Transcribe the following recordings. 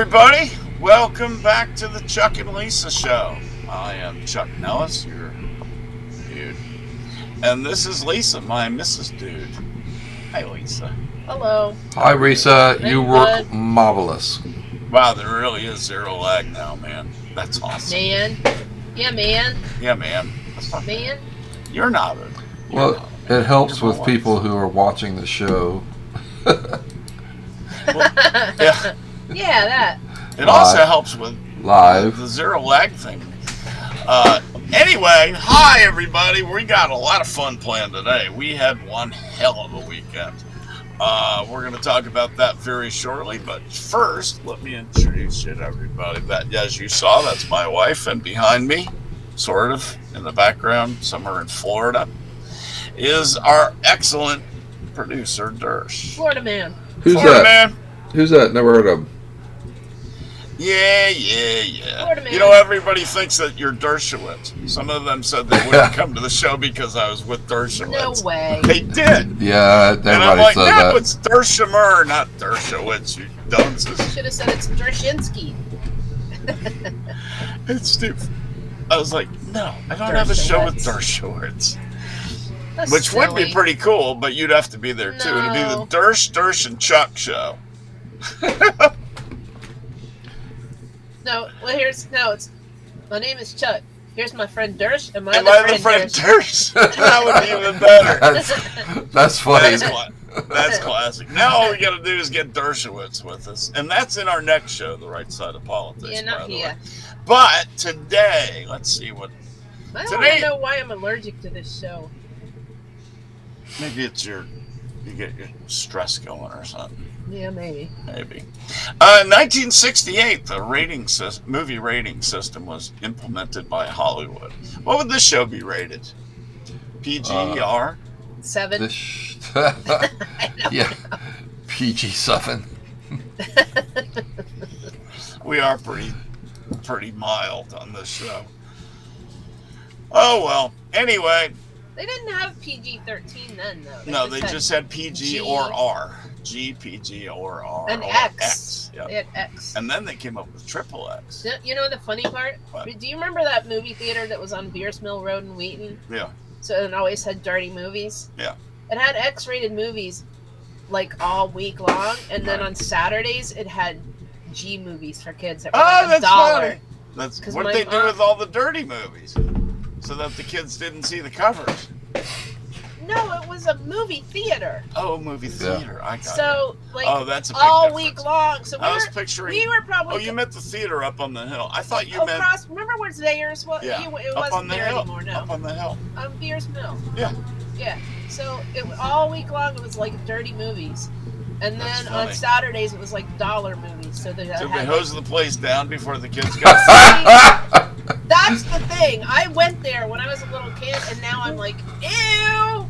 everybody. Welcome back to the Chuck and Lisa Show. I am Chuck Nellis, your dude. And this is Lisa, my Mrs. Dude. Hi, Lisa. Hello. Hi, Risa. You work Good. marvelous. Wow, there really is zero lag now, man. That's awesome. Man. Yeah, man. Yeah, man. That's not Man. You're not a... Well, it helps You're my with people wife. who are watching the show. Yeah. Yeah, that. It also helps with Live. the zero lag thing. Anyway, hi, everybody. We got a lot of fun planned today. We had one hell of a weekend. We're going to talk about that very shortly, but first, let me introduce you to everybody. That, as you saw, that's my wife, and behind me, sort of, in the background, somewhere in Florida, is our excellent producer, Dersh. Florida man. Who's Florida that? man. Who's that? Never heard of him. Yeah. Florida man. You know, everybody thinks that you're Dershowitz. Some of them said they wouldn't come to the show because I was with Dershowitz. No way. They did. Yeah, And I'm everybody like, said no, that. it's Dershamer, not Dershowitz, you dunces. Should have said it's Dershinsky. It's stupid. I was like, no, I don't have a show with Dershowitz. That's Which would be silly. pretty cool, but you'd have to be there too. It'd be the No. Dersh, and Chuck show. No, well, it's my name is Chuck. Here's my friend Dersh and my And other my other friend Dersh. Dersh. That would be even better. That's funny. That's classic. Now all we got to do is get Dershowitz with us, and that's in our next show, The Right Side of Politics. Yeah, by not the here. way. But today, let's see what. I don't Today- even know why I'm allergic to this show. Maybe it's you get your stress going or something. Yeah, maybe. Maybe. 1968, the movie rating system was implemented by Hollywood. What would this show be rated? PG, R? 7. This yeah, PG-7. We are pretty mild on this show. Oh well. Anyway, They didn't have PG-13 then, though. no, they just had PG G. or R. G, PG, or R. An or X. Yep. They had X. And then they came up with triple X. You know the funny part? What? Do you remember that movie theater that was on Beers Mill Road in Wheaton? Yeah. So it always had dirty movies? Yeah. It had X-rated movies like all week long, and then Right. on Saturdays it had G movies for kids that were Oh, like that's $1. funny. That's 'Cause what my they do mom- with all the dirty movies, so that the kids didn't see the covers. No, it was a movie theater. Oh, movie theater. I got So like it. Oh, that's a big all difference. week long. So I was picturing. we were probably. Oh, you meant the theater up on the hill. I thought you meant across. Remember where Zayers was? yeah, It up wasn't on the there hill. anymore. No, Up on the hill. on Beers Mill. Yeah. Yeah. So all week long it was like dirty movies, and That's then funny. on Saturdays it was like dollar movies. So they Did we had. hose the place down before the kids got? That's the thing. I went there when I was a little kid, and now I'm like, ew.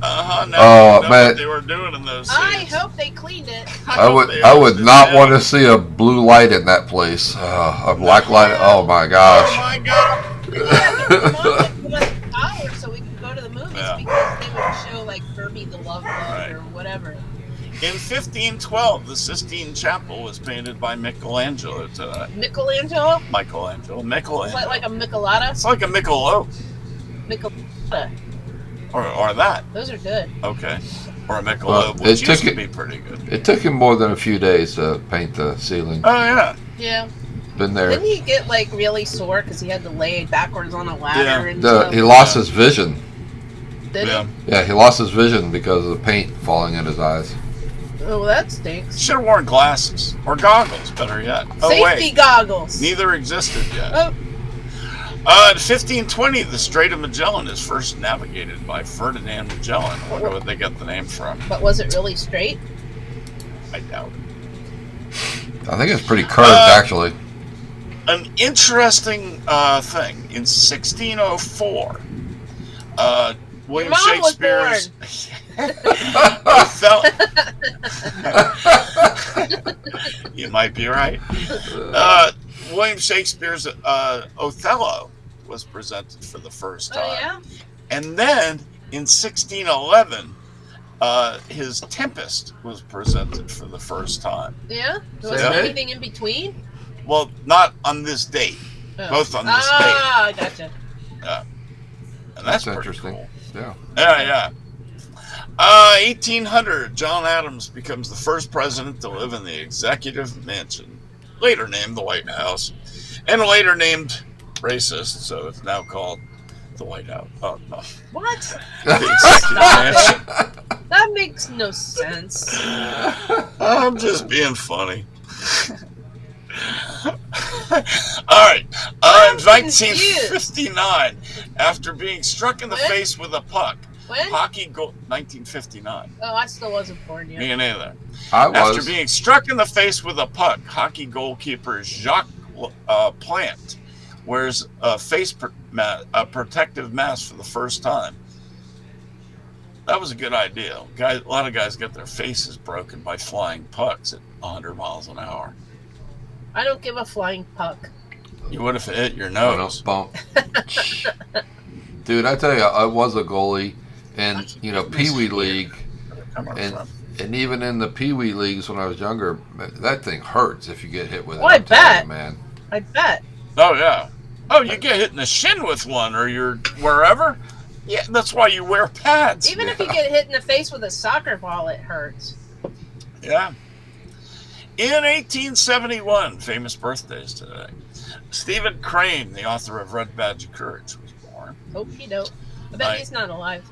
Now Oh, you know man. what they were doing in those I scenes. hope they cleaned it. I would hope they not did. want to see a blue light in that place. A black light. Oh my Oh gosh. my God! Yeah, but Mom would give us $1 so we could go to the movies Yeah. because they would show like Herbie the Love Bug Right. or whatever. In 1512, the Sistine Chapel was painted by Michelangelo. Michelangelo? Michelangelo. Is that like a Michelada? It's like a Michelob, Michelada. or that. Those are good. Okay. Or a Michelob, Well, it which used took to it- be pretty good. It took him more than a few days to paint the ceiling. Oh yeah. Yeah. Been there. Didn't he get like really sore because he had to lay backwards on a ladder Yeah. and stuff? He lost his vision. Did Yeah. Yeah, he lost his vision because of the paint falling in his eyes. he? Oh, that stinks. Should have worn glasses or goggles. Better yet. Oh Safety wait, goggles. neither existed yet. Oh, In 1520, the Strait of Magellan is first navigated by Ferdinand Magellan. I wonder what they got the name from. but was it really straight? I doubt it. I think it's pretty curved, actually. An interesting thing in 1604, William Your mom was Shakespeare's Othello. You might be right. William Shakespeare's Othello was presented for the first time. Oh yeah. And then in 1611, his Tempest was presented for the first time. Yeah. Was Say there hey. anything in between? Well, not on this date. Oh. Both on this date. Ah, gotcha. And that's pretty interesting. cool. Yeah. Yeah. 1800, John Adams becomes the first president to live in the Executive Mansion, later named the White House, and later named racist, so it's now called the White House. Oh, no. What? The Executive Mansion. That makes no sense. I'm just being funny. All right. In 1959, after being struck in the When? face with a puck, When? hockey goal. 1959. Oh, I still wasn't born yet. Me neither. I After was. being struck in the face with a puck, hockey goalkeeper Jacques Plante wears a a protective mask for the first time. That was a good idea. A lot of guys get their faces broken by flying pucks at 100 miles an hour. I don't give a flying puck. You would have hit your Oh, no, nose. bump. Dude, I tell you, I was a goalie, and Pee Wee League, Come on, and son. and even in the Pee Wee leagues when I was younger, that thing hurts if you get hit with it. Oh, I I'm telling bet. you, man. I bet. Oh, yeah. Oh, you get hit in the shin with one, or you're wherever. Yeah, that's why you wear pads. Even if you get hit in the face with a soccer ball, it hurts. Yeah. In 1871, famous birthdays today. Stephen Crane, the author of Red Badge of Courage, was born. Okie doke. I bet Right. he's not alive.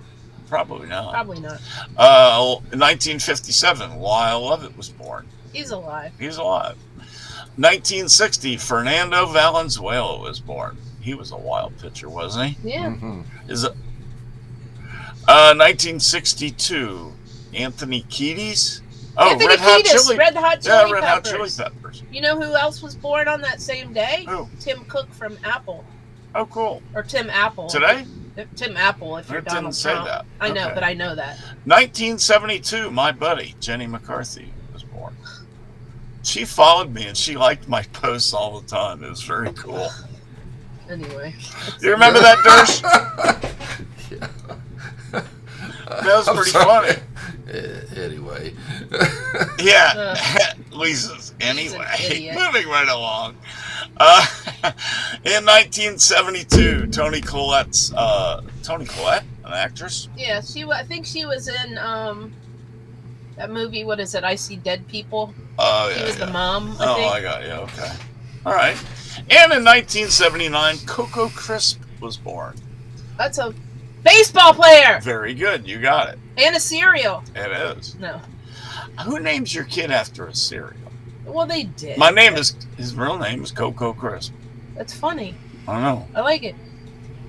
Probably not. Probably not. In 1957, Lyle Lovett was born. He's alive. He's alive. 1960, Fernando Valenzuela was born. He was a wild pitcher, wasn't he? Yeah. Mhm. 1962, Anthony Kiedis. Oh, Anthony Red Hot Kiedis, Chili. Red Hot Yeah, Chili Red Hot Peppers. Chili Peppers. You know who else was born on that same day? Who? Tim Cook from Apple. Oh, cool. Or Tim Apple. Today? Tim Apple, if you're It didn't Donald say Trump. that. I know, Okay. but I know that. 1972, my buddy, Jenny McCarthy, was born. She followed me and she liked my posts all the time. It was very cool. Anyway. You remember that, Dersh? Yeah. That was I'm pretty sorry. funny. Anyway. Yeah, Lisa's. He's an Anyway, idiot. moving right along. In 1972, Toni Collette, an actress. Yeah, I think she was in that movie, what is it, I See Dead People? Oh, She yeah. was yeah. the mom, I Oh, think. I got you. Okay. All right. And in 1979, Coco Crisp was born. That's a baseball player! Very good. You got it. And a cereal. It is. No. Who names your kid after a cereal? Well, they did. His real name is Coco Crisp. That's funny. I don't know. I like it.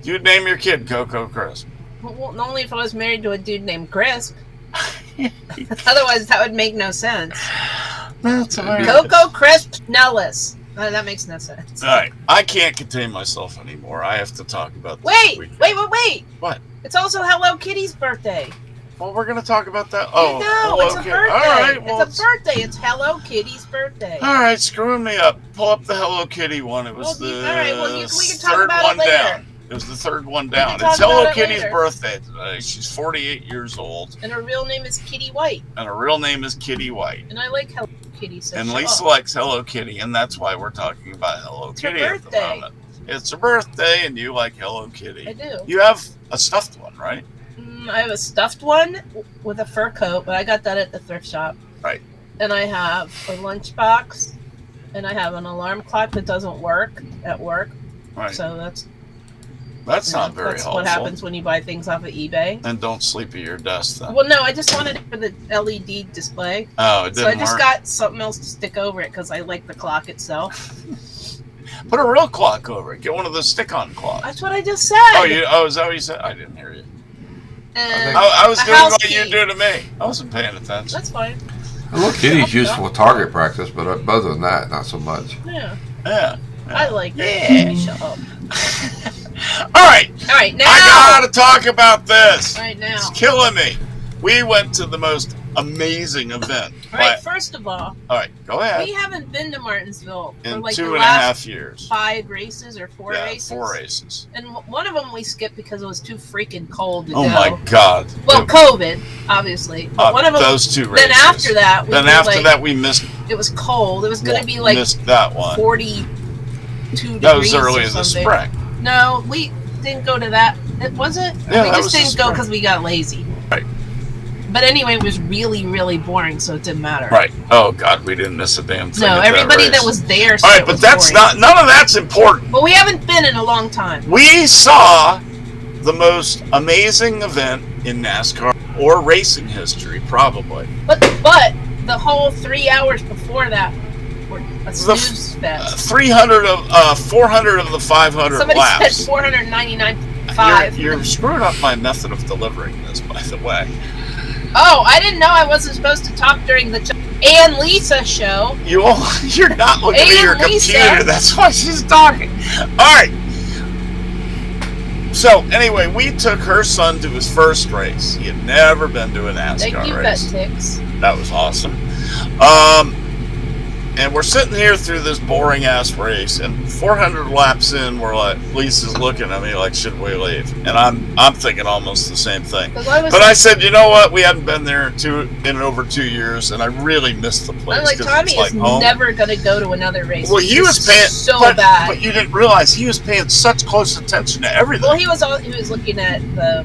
You'd name your kid Coco Crisp. Well, only if I was married to a dude named Crisp. Otherwise, that would make no sense. That's hilarious. Coco Crisp Nellis. That makes no sense. All right. I can't contain myself anymore. I have to talk about this Wait! week. What? It's also Hello Kitty's birthday. Well, we're going to talk about that. Oh, no, it's a okay. birthday. All right. Well, It's a birthday. It's Hello Kitty's birthday. all right, screwing me up. Pull up the Hello Kitty one. It was Well, the all right, well, we can talk third about it one later. down. It was the third one down. talk It's Hello about it Kitty's later. birthday today. She's 48 years old, And her real name is Kitty White. and her real name is Kitty White. And I like Hello Kitty. So And shut Lisa up. likes Hello Kitty, and that's why we're talking about Hello It's her Kitty at the birthday. moment. It's her birthday, and you like Hello Kitty. I do. You have a stuffed one, right? I have a stuffed one with a fur coat, but I got that at the thrift shop. Right. And I have a lunchbox, and I have an alarm clock that doesn't work at work. Right. So that's not very that's helpful. what happens when you buy things off of eBay. And don't sleep at your desk then. Well, no, I just wanted it for the LED display. Oh, it So I didn't just work. got something else to stick over it because I like the clock itself. Put a real clock over it. Get one of those stick-on clocks. That's what I just said. Oh, is that what you said? I didn't hear you. And I was a doing house what you key. do to me. I wasn't paying attention. That's fine. Hello Kitty's useful for target practice, but other than that, not so much. Yeah, Yeah. I like Yeah. it. Shut up. All right. All right, now. I gotta talk about this. All right, now. It's killing me. We went to the most amazing event. Right, first of all, right, go ahead. we haven't been to Martinsville for In like the 2.5 last years. 5 races or 4 Yeah, races. 4 races. And one of them we skipped because it was too freaking cold to Oh go. my God. Well, COVID, obviously. But one of them. Those 2 races. Then after that, we missed. it was cold. It was going to be like missed that one. 42 degrees. That was early or in the something. spring. No, we didn't go to that. Was it? Yeah, we that just was the didn't go spring. because we got lazy. Right. But anyway, it was really, really boring, so it didn't matter. Right. Oh God, we didn't miss a damn thing. No, at everybody that that race. was there. All right, but that's boring. none of that's important. But we haven't been in a long time. We saw the most amazing event in NASCAR or racing history, probably. But the whole 3 hours before that were a snooze fest. 400 of the 500 Somebody laps. said 499.5. You're screwing up my method of delivering this, by the way. Oh, I didn't know I wasn't supposed to talk during the Ann Lisa show. You're not looking at your And Lisa. computer. That's why she's talking. All right. So anyway, we took her son to his first race. He had never been to a NASCAR Thank you, race. Ticks. That was awesome. And we're sitting here through this boring ass race, and 400 laps in, we're like, Lisa's looking at me like, should we leave? And I'm thinking almost the same thing. But I said, you know what? We hadn't been there in over 2 years, and I really missed the place. I'm like, 'cause Tommy it's like is home. never going to go to another race. Well, he was paying so but, bad. but you didn't realize he was paying such close attention to everything. Well, he was looking at the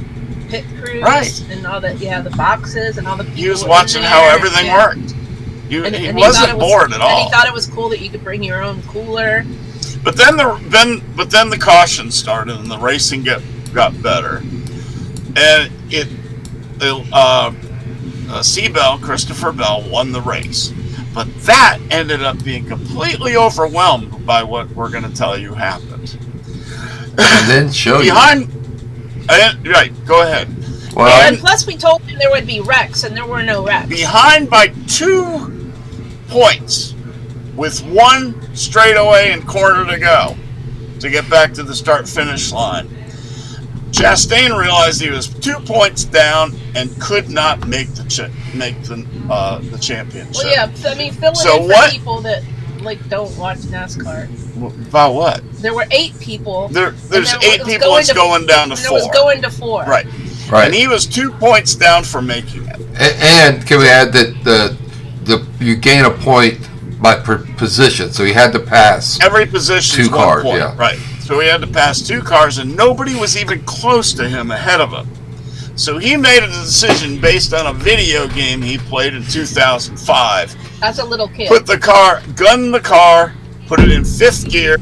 pit crews Right. and all the the boxes and all the people. He was in watching there. how everything Yeah. worked. He And he wasn't thought it was- bored at all. And he thought it was cool that you could bring your own cooler. But then the caution started and the racing got better, and Christopher Bell won the race, but that ended up being completely overwhelmed by what we're going to tell you happened. And then show you. Right, go ahead. Well, And plus, we told him there would be wrecks, and there were no wrecks. Behind by 2 points, with 1 straightaway and corner to go to get back to the start-finish line. Chastain realized he was 2 points down and could not make the championship. Well, yeah, I mean, fill it So in what- for people that don't watch NASCAR. About what? There were 8 people. There's then 8 it was people. It's going down to and 4. it was going to 4. Right. right. And he was 2 points down for making it. And can we add that you gain a point by position, so he had to pass. Every position 2 is 1 cars, point. yeah. Right. So he had to pass 2 cars, and nobody was even close to him ahead of him. So he made a decision based on a video game he played in 2005. As a little kid. Gunned the car, put it in 5th gear,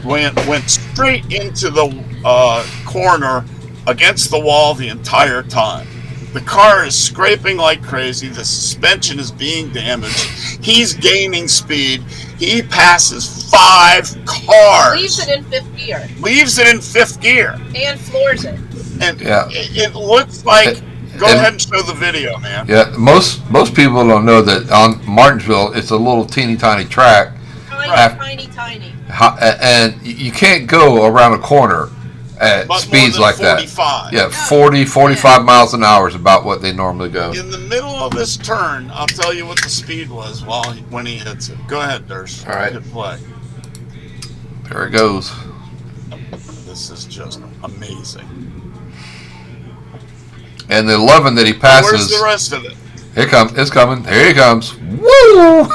went straight into the corner against the wall the entire time. The car is scraping like crazy. The suspension is being damaged. He's gaining speed. He passes 5 cars. Leaves it in 5th gear. Leaves it in 5th gear. And floors it. And Yeah. it looks like... Go And- ahead and show the video, man. Yeah, most people don't know that on Martinsville it's a little teeny tiny track, Tiny, tiny. and you can't go around a corner at But speeds more like than 45. that. Yeah, 40, 45 miles an hour is about what they normally go. In the middle of this turn, I'll tell you what the speed was when he hits it. Go ahead, Durst. All right. Hit play. There it goes. This is just amazing. And the 11 that he Where's passes, the rest of it? here comes, it's coming. Here he comes. Woo!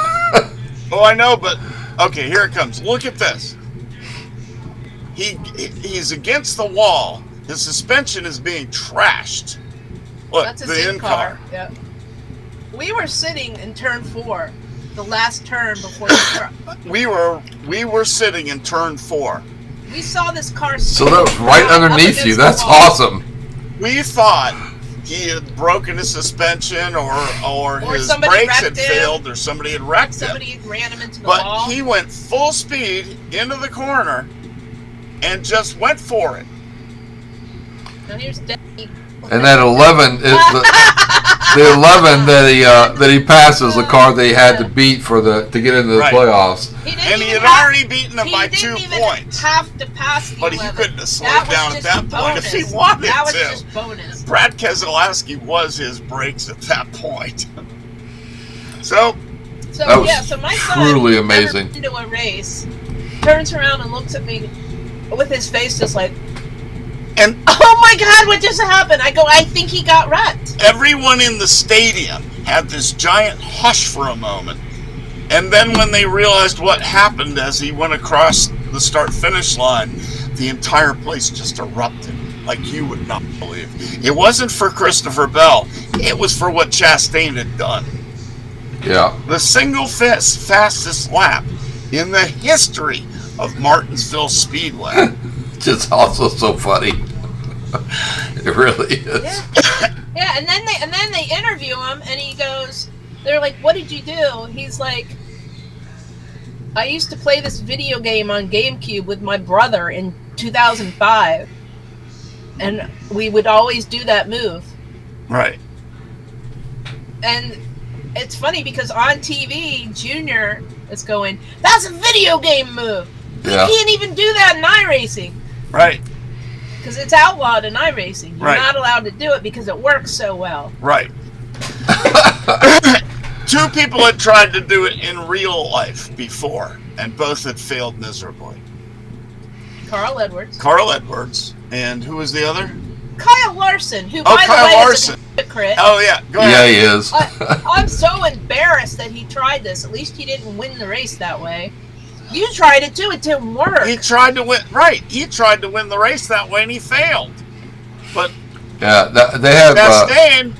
Oh, I know, but okay, here it comes. Look at this. He's against the wall. His suspension is being trashed. Look, That's his the in-car. Yep. We were sitting in turn 4, the last turn before the car. We were sitting in turn 4. We saw this car. So that was right up underneath against you. the That's wall. awesome. We thought he had broken his suspension or his somebody brakes wrecked had him. failed or somebody had wrecked him. Somebody had ran him into the But wall. he went full speed into the corner and just went for it. And here's Debbie. And that 11 is the 11 that he passes, the car they had to beat to get into the Right. playoffs. And he had already beaten them by 2 points. Have to pass the But he 11. couldn't have slowed That was down at just that point if he bonus. wanted That was to. just bonus. Brad Keselowski was his brakes at that point. So, So That was so my son, truly who's never amazing. been to a race, turns around and looks at me with his face just like, and "Oh my God, what just happened?" I go, "I think he got wrecked." everyone in the stadium had this giant hush for a moment. And then when they realized what happened as he went across the start-finish line, the entire place just erupted like you would not believe. It wasn't for Christopher Bell. It was for what Chastain had done. Yeah. The single fastest lap in the history of Martinsville Speedway. Just also so funny. It really is. Yeah, and then they interview him, and he goes, they're like, "What did you do?" He's like, "I used to play this video game on GameCube with my brother in 2005, and we would always do that move." Right. And it's funny because on TV, Junior is going, "That's a video game move. Yeah. You can't even do that in iRacing." Right. Because it's outlawed in iRacing. You're Right. not allowed to do it because it works so well. Right. 2 people had tried to do it in real life before, and both had failed miserably. Carl Edwards. Carl Edwards, and who was the other? Kyle Larson, who, Oh, by Kyle the way, Larson. is a hypocrite. Oh, yeah. Go Yeah, ahead. he is. I'm so embarrassed that he tried this. At least he didn't win the race that way. You tried it too. It didn't work. He tried to win. Right. He tried to win the race that way, and he failed. But Yeah, they have Chastain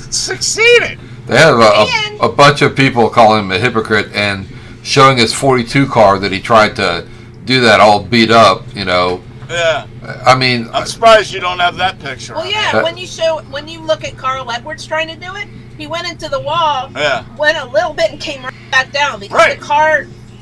succeeded. they have And- a bunch of people calling him a hypocrite and showing his 42 car that he tried to do that all beat up. Yeah. I mean, I'm surprised you don't have that picture. Well, on yeah. That- When you look at Carl Edwards trying to do it, he went into the wall, there. Yeah. went a little bit, and came right back down because Right. the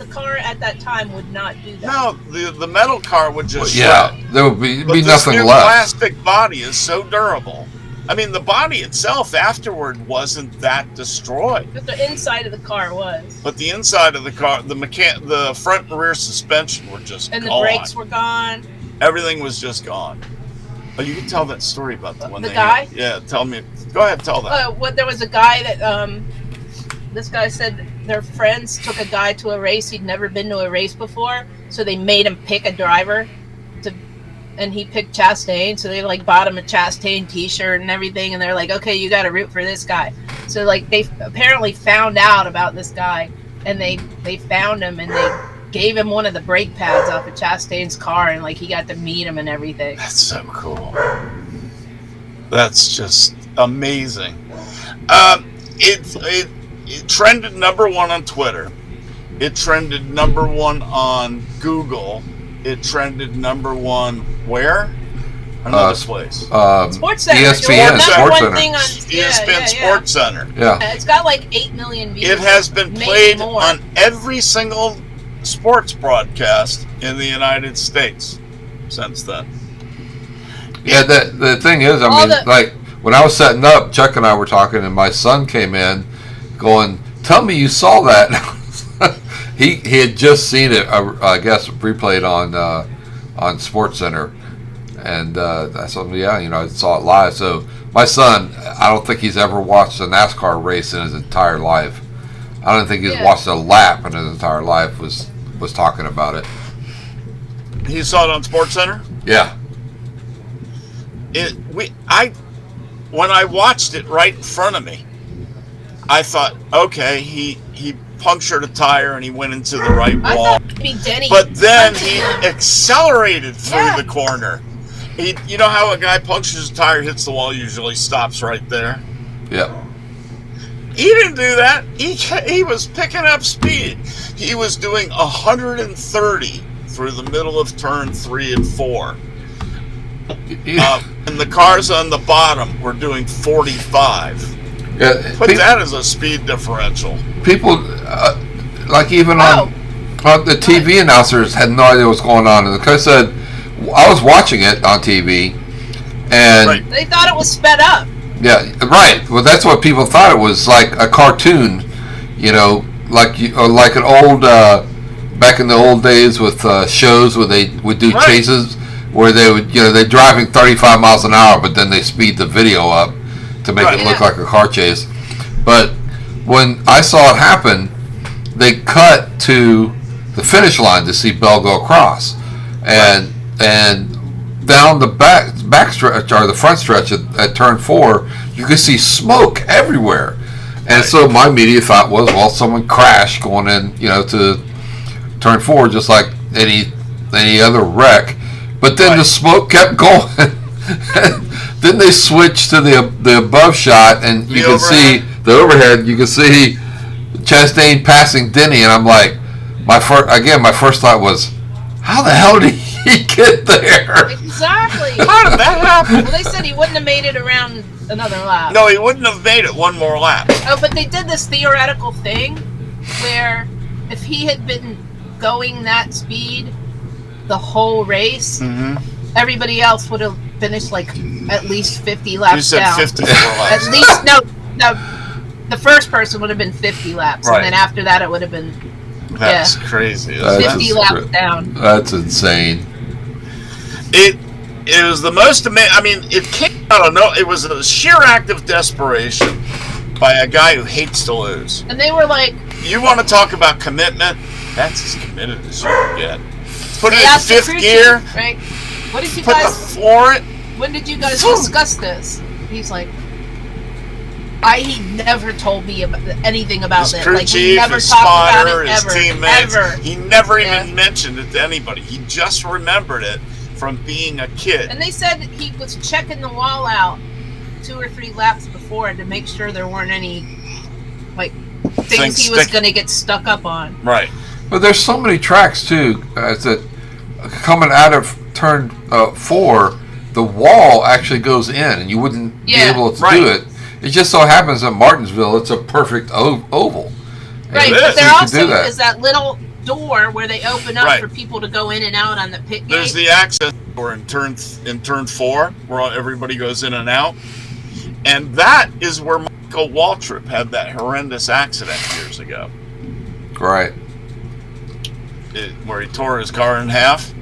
car at that time would not do that. No, the metal car would just yeah, shred. there would be But this nothing new left. plastic body is so durable. I mean, the body itself afterward wasn't that destroyed, But the inside of the car was, but the inside of the car, the front and rear suspension were just and the gone. brakes were gone. Everything was just gone. Oh, you can tell that story about the one The they guy? Yeah, tell me. Go ahead, tell that. There was a guy that this guy said their friends took a guy to a race. He'd never been to a race before, so they made him pick a driver and he picked Chastain. So they bought him a Chastain T-shirt and everything, and they're like, "Okay, you got to root for this guy." So they apparently found out about this guy, and they found him and they gave him one of the brake pads off of Chastain's car, and he got to meet him and everything. That's so cool. That's just amazing. It trended #1 on Twitter. It trended #1 on Google. It trended #1 where? Another place. Sports Center. ESPN Number Sports one Center. thing on ESPN Sports Center. Yeah. It's got 8 million views. It has been Maybe played more. on every single sports broadcast in the United States since then. Yeah, the thing is, I All mean, the- when I was setting up, Chuck and I were talking, and my son came in, going, "Tell me you saw that." he had just seen it, I guess, replayed on Sports Center, and I told him, "Yeah, I saw it live." So my son, I don't think he's ever watched a NASCAR race in his entire life. I don't think he's Yeah. watched a lap in his entire life. Was talking about it. He saw it on Sports Center. Yeah. When I watched it right in front of me, I thought, okay, he punctured a tire and he went into the right I wall. thought it'd be Denny. But then he accelerated through Yeah. the corner. You know how a guy punctures a tire, hits the wall, usually stops right there? Yeah. He didn't do that. He was picking up speed. He was doing 130 through the middle of turn 3 and 4. And the cars on the bottom were doing 45. Yeah. Put that as a speed differential. People, even on the TV announcers had no idea what's going on. And like I said, I was watching it on TV, and Right. They thought it was sped up. Yeah, right. Well, that's what people thought it was, like a cartoon, like like an old back in the old days with shows where they would do Right. chases, where they would they're driving 35 miles an hour, but then they speed the video up to make Right. it look Yeah. like a car chase. But when I saw it happen, they cut to the finish line to see Bell go across, and down the back stretch or the front stretch at turn 4, you could see smoke everywhere. And so my immediate thought was, well, someone crashed going in, to turn 4, just like any other wreck. But then Right. the smoke kept going. Then they switched to the above shot, and you The can see overhead. the overhead. You can see Chastain passing Denny, and I'm like, my first thought was, how the hell did he get there? Exactly. How did that happen? Well, they said he wouldn't have made it around another lap. No, he wouldn't have made it one more lap. Oh, but they did this theoretical thing where if he had been going that speed the whole race, Mm-hmm. everybody else would have finished like at least 50 laps You said down. 54 laps. At least no. The first person would have been 50 laps, Right. and then after that it would have been That's crazy. Isn't That's it? 50 just laps cra- down. That's insane. It was the most amazing. I mean, it came out of no. It was a sheer act of desperation by a guy who hates to lose. And they were like, You want to talk about commitment? That's as committed as you can get. Put it they in asked the fifth crew gear. chief, right? What did you Put the guys? floor it. When did you guys Phew. discuss this? He's like, he never told me anything about His it. crew Like, we chief, never his talked about spotter, it his ever. teammates. Ever. He never Yeah. even mentioned it to anybody. He just remembered it from being a kid. And they said he was checking the wall out 2 or 3 laps before to make sure there weren't any things Things he was stick- going to get stuck up on. Right. But there's so many tracks too that coming out of turn 4, the wall actually goes in, and you wouldn't be Yeah. able to Right. do it. It just so happens at Martinsville, it's a perfect oval. Right, It but is. there You can also do that. is that little door where they open up Right. for people to go in and out on the pit gate. There's the access door in turn 4, where everybody goes in and out, and that is where Michael Waltrip had that horrendous accident years ago, Right. where he tore his car in half.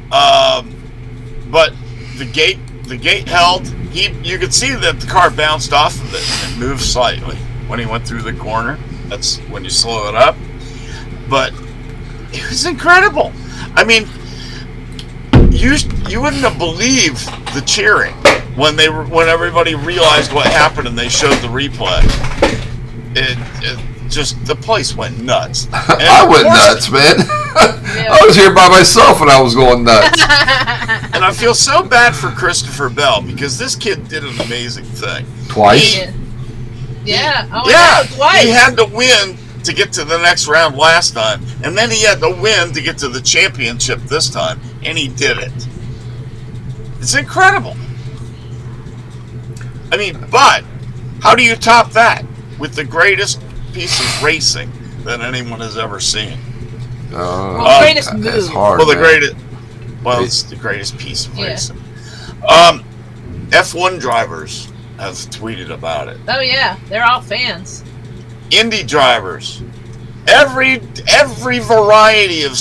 But the gate held. You could see that the car bounced off of it and moved slightly when he went through the corner. That's when you slow it up. But it was incredible. I mean, you wouldn't have believed the cheering when everybody realized what happened and they showed the replay. It just, the place went nuts. And I went of course- nuts, man. I was here by myself when I was going nuts. And I feel so bad for Christopher Bell because this kid did an amazing thing. Twice. Yeah. Yeah. Oh, Yeah, I know, twice. he had to win to get to the next round last time, and then he had to win to get to the championship this time, and he did it. It's incredible. I mean, but how do you top that with the greatest piece of racing that anyone has ever seen? Well, greatest That's move. hard. Well, man. it's the greatest piece of Yeah. racing. F1 drivers have tweeted about it. Oh yeah, they're all fans. Indy drivers, every variety of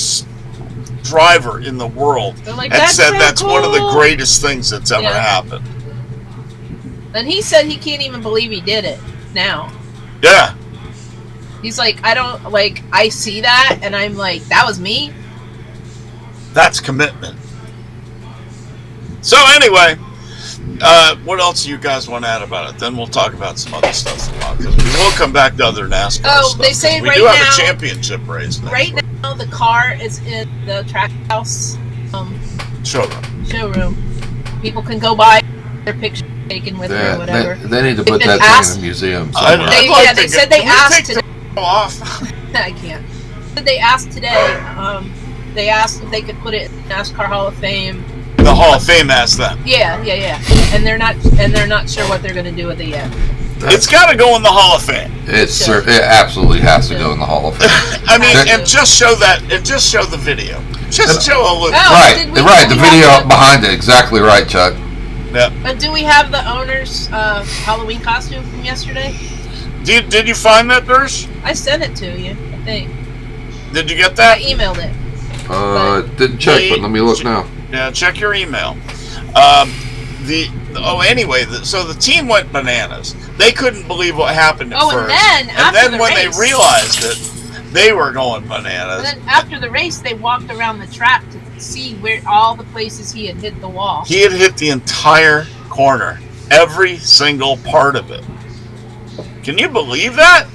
driver in the world They're like, had that's said so that's one of the cool." greatest things that's ever Yeah. happened. And he said he can't even believe he did it now. Yeah, He's like, I see that, and I'm like, that was me. that's commitment. So anyway, what else do you guys want to add about it? Then we'll talk about some other stuff a lot, because we will come back to other NASCAR Oh, stuff, they say 'cause we right do have now- a championship race next Right week. now, the car is in the track house Showroom. showroom. People can go by, their picture taken with it or whatever. They need to They've put been that thing asked- in a museum I'd somewhere. They- like yeah, to they get- said they can we asked take today. the off. I can't. They asked today. They asked if they could put it in NASCAR Hall of Fame. The Hall of Fame asked them. Yeah. And they're not sure what they're going to do with it yet. It's got to go in the Hall of Fame. It absolutely has to go in the Hall of Fame. I mean, Has to. and just show the video. Just show a look. Oh, Right, did we- right. did The we video have to- behind it, exactly right, Chuck. But do we have the owner's Halloween costume from yesterday? Did you find that, Dersh? I sent it to you, I think. Did you get I that? emailed it. Didn't check, but let me look now. Yeah, check your email. So the team went bananas. They couldn't believe what happened at first. And then when race, they realized it, they were going bananas. And then after the race, they walked around the track to see where all the places he had hit the wall. He had hit the entire corner, every single part of it. Can you believe that?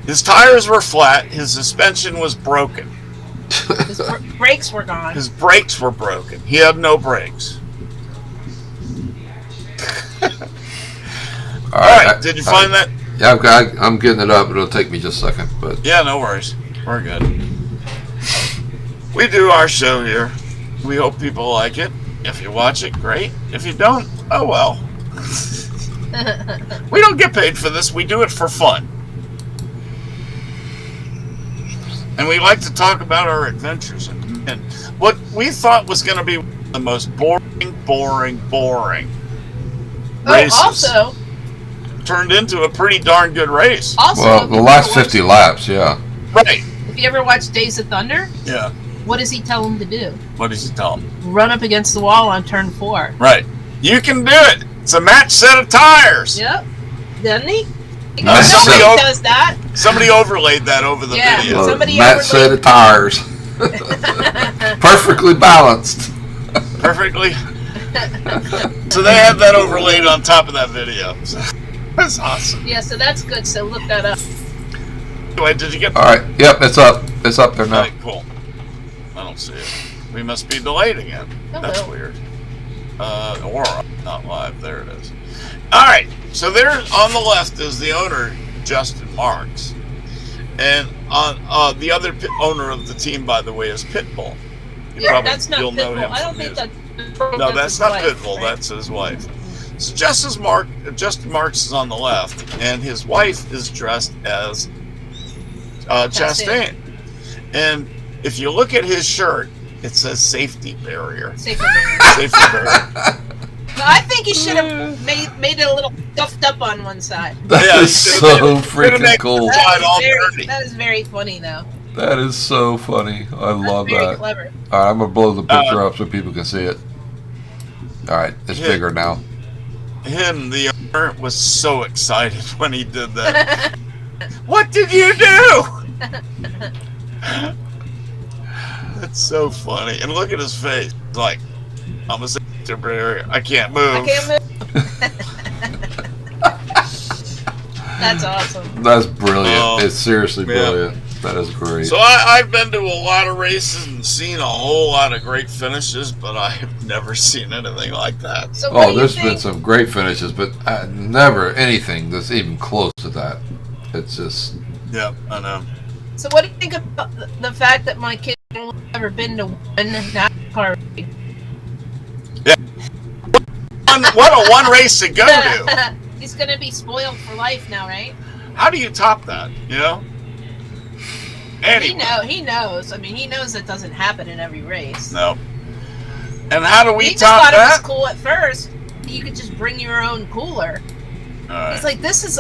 His tires were flat. His suspension was broken. His brakes were gone. His brakes were broken. He had no brakes. All right. Did you find that? Yeah, I'm getting it up. It'll take me just a second, but Yeah, no worries. We're good. We do our show here. We hope people like it. If you watch it, great. If you don't, oh well. We don't get paid for this. We do it for fun. And we like to talk about our adventures and what we thought was going to be the most boring races Also, turned into a pretty darn good race. well, the last 50 laps, yeah. Right. If you ever watch Days of Thunder, Yeah. what does he tell him to do? What does he tell him? Run up against the wall on turn 4. Right. You can do it. It's a match set of tires. Yep. Doesn't he? Nice. Nobody So- does that. Somebody overlaid that over the Yeah. video. Well, Somebody Matt overlaid- said of tires. Perfectly balanced. Perfectly. So they had that overlaid on top of that video. So, that's awesome. Yeah, so that's good. So look that up. Anyway, did you get All right. Yep, it's up. It's up there now. Right, cool. I don't see it. We must be delayed again. Oh, That's well. weird. Or not live. There it is. All right. So there on the left is the owner, Justin Marks. And on the other owner of the team, by the way, is Pitbull. That's not you'll know him Pitbull. I don't from think music. that's... No, that's not his wife, Pitbull. right? That's his wife. So Justin Marks is on the left, and his wife is dressed as Chastain. And if you look at his shirt, it says safety barrier. Safety barrier. Safety barrier. No, I think he should have made it a little stuffed up on one side. That Yeah, is you so could've freaking made cool. that all dirty. That is very funny, though. That is so funny. I love That's very that. clever. All right, I'm going to blow the picture up so people can see it. All right, it's Yeah. bigger now. Him, the owner, was so excited when he did that. What did you do? That's so funny. And look at his face. He's like, I'm a safety barrier. I can't move. I can't move. That's awesome. That's brilliant. Oh, It's seriously yeah. brilliant. That is great. So I've been to a lot of races and seen a whole lot of great finishes, but I have never seen anything like that. So what do Oh, you there's think? been some great finishes, but never anything that's even close to that. It's just Yeah, I know. So what do you think about the fact that my kid has never been to one NASCAR race? What a one race to go to. He's gonna be spoiled for life now, right? How do you top that? You know? Anyway. He knows. I mean, he knows it doesn't happen in every race. No. And how do we He just top thought it was that? cool at first. You could just bring your own cooler. All right. He's like, this is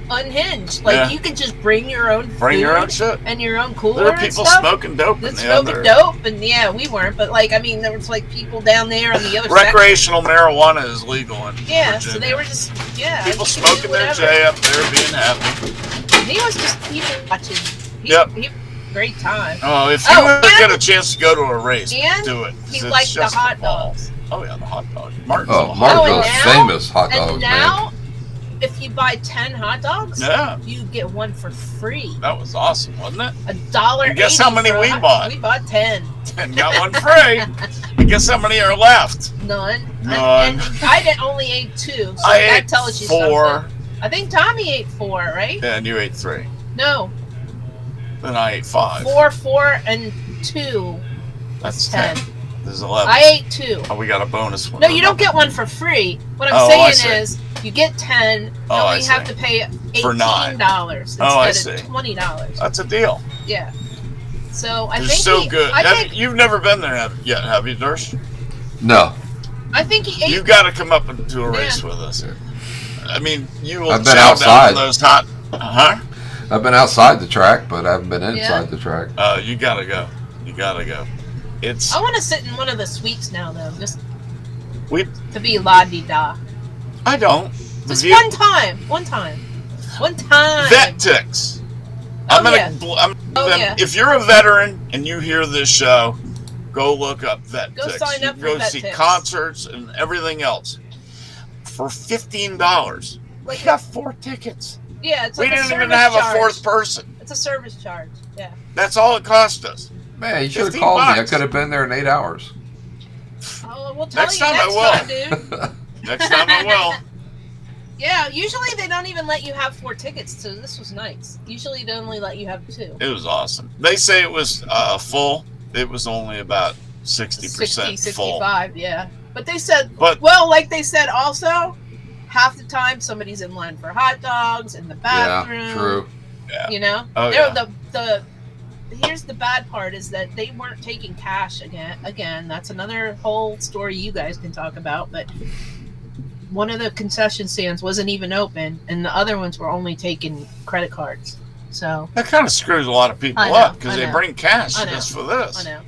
unhinged. Like, Yeah. you could just bring your own Bring your food own shit. and your own cooler There are and people stuff. smoking dope in That's the smoking other. dope, and yeah, we weren't, but like, I mean, there was like people down there on the other side. Recreational marijuana is legal in Yeah, Virginia. so they were just, yeah. People you could do smoking their whatever. J up there, being happy. He was just people watching. Yep. He had a great time. Oh, if you Oh, ever and- get a chance to go to a race, and do it. 'cause He it's liked the just hot a ball. dogs. Oh yeah, the hot dog. Martin's oh, hot Martinsville's and now- famous hot And dogs, man. now, if you buy 10 hot dogs, Yeah, you get one for free. that was awesome, wasn't it? $1.80. And guess how many for a we hot- bought? We bought 10. And got one free. And guess how many are left? None. None. And I only ate 2, so I that ate tells you 4, something. I think Tommy ate 4, right? and you ate 3. No, Then I ate 5. 4, and 2. That's 10. 10. This is 11. I ate 2. Oh, we got a bonus one. No, you don't get one for free. What I'm Oh, I see. saying is, you get 10, you Oh, I only have see. to pay For nine. $18 Oh, I instead see. of $20. That's a deal. Yeah. So I They're think so good. I think You've never been there yet, have you, Dersh? No. I think he ate. You got to come up and do a race Yeah. with us. I mean, you will I've been chow down outside. on those hot. I've been outside the track, but I haven't been inside Yeah. the track. You gotta go. You gotta go. It's I want to sit in one of the suites now, though, just we. to be la di da. I don't. The Just view- one time. Vet ticks. Oh, I'm gonna. yeah. Oh, yeah. If you're a veteran and you hear this show, go look up vet Go ticks. sign You up can for go Vet see Ticks. concerts and everything else for $15. We Like- got 4 tickets. Yeah, it's We like a didn't even service have charge. a 4th person. It's a service charge. Yeah. That's all it cost us. Man, you should have 15 called me. I bucks. could have been there in 8 hours. Oh, we'll tell Next you time I next will. time, dude. Next time I will. Yeah, usually they don't even let you have 4 tickets, so this was nice. Usually they only let you have 2. It was awesome. They say it was full. It was only about 60% 60, full. 65, yeah. But they said, But well, like they said also, half the time somebody's in line for hot dogs in the bathroom. Yeah, true. You know? Oh, They're yeah. the here's the bad part is that they weren't taking cash again. That's another whole story you guys can talk about, but one of the concession stands wasn't even open and the other ones were only taking credit cards. So that kind of screws a lot of people I know, up because I they know. bring cash I know. just for this. I know.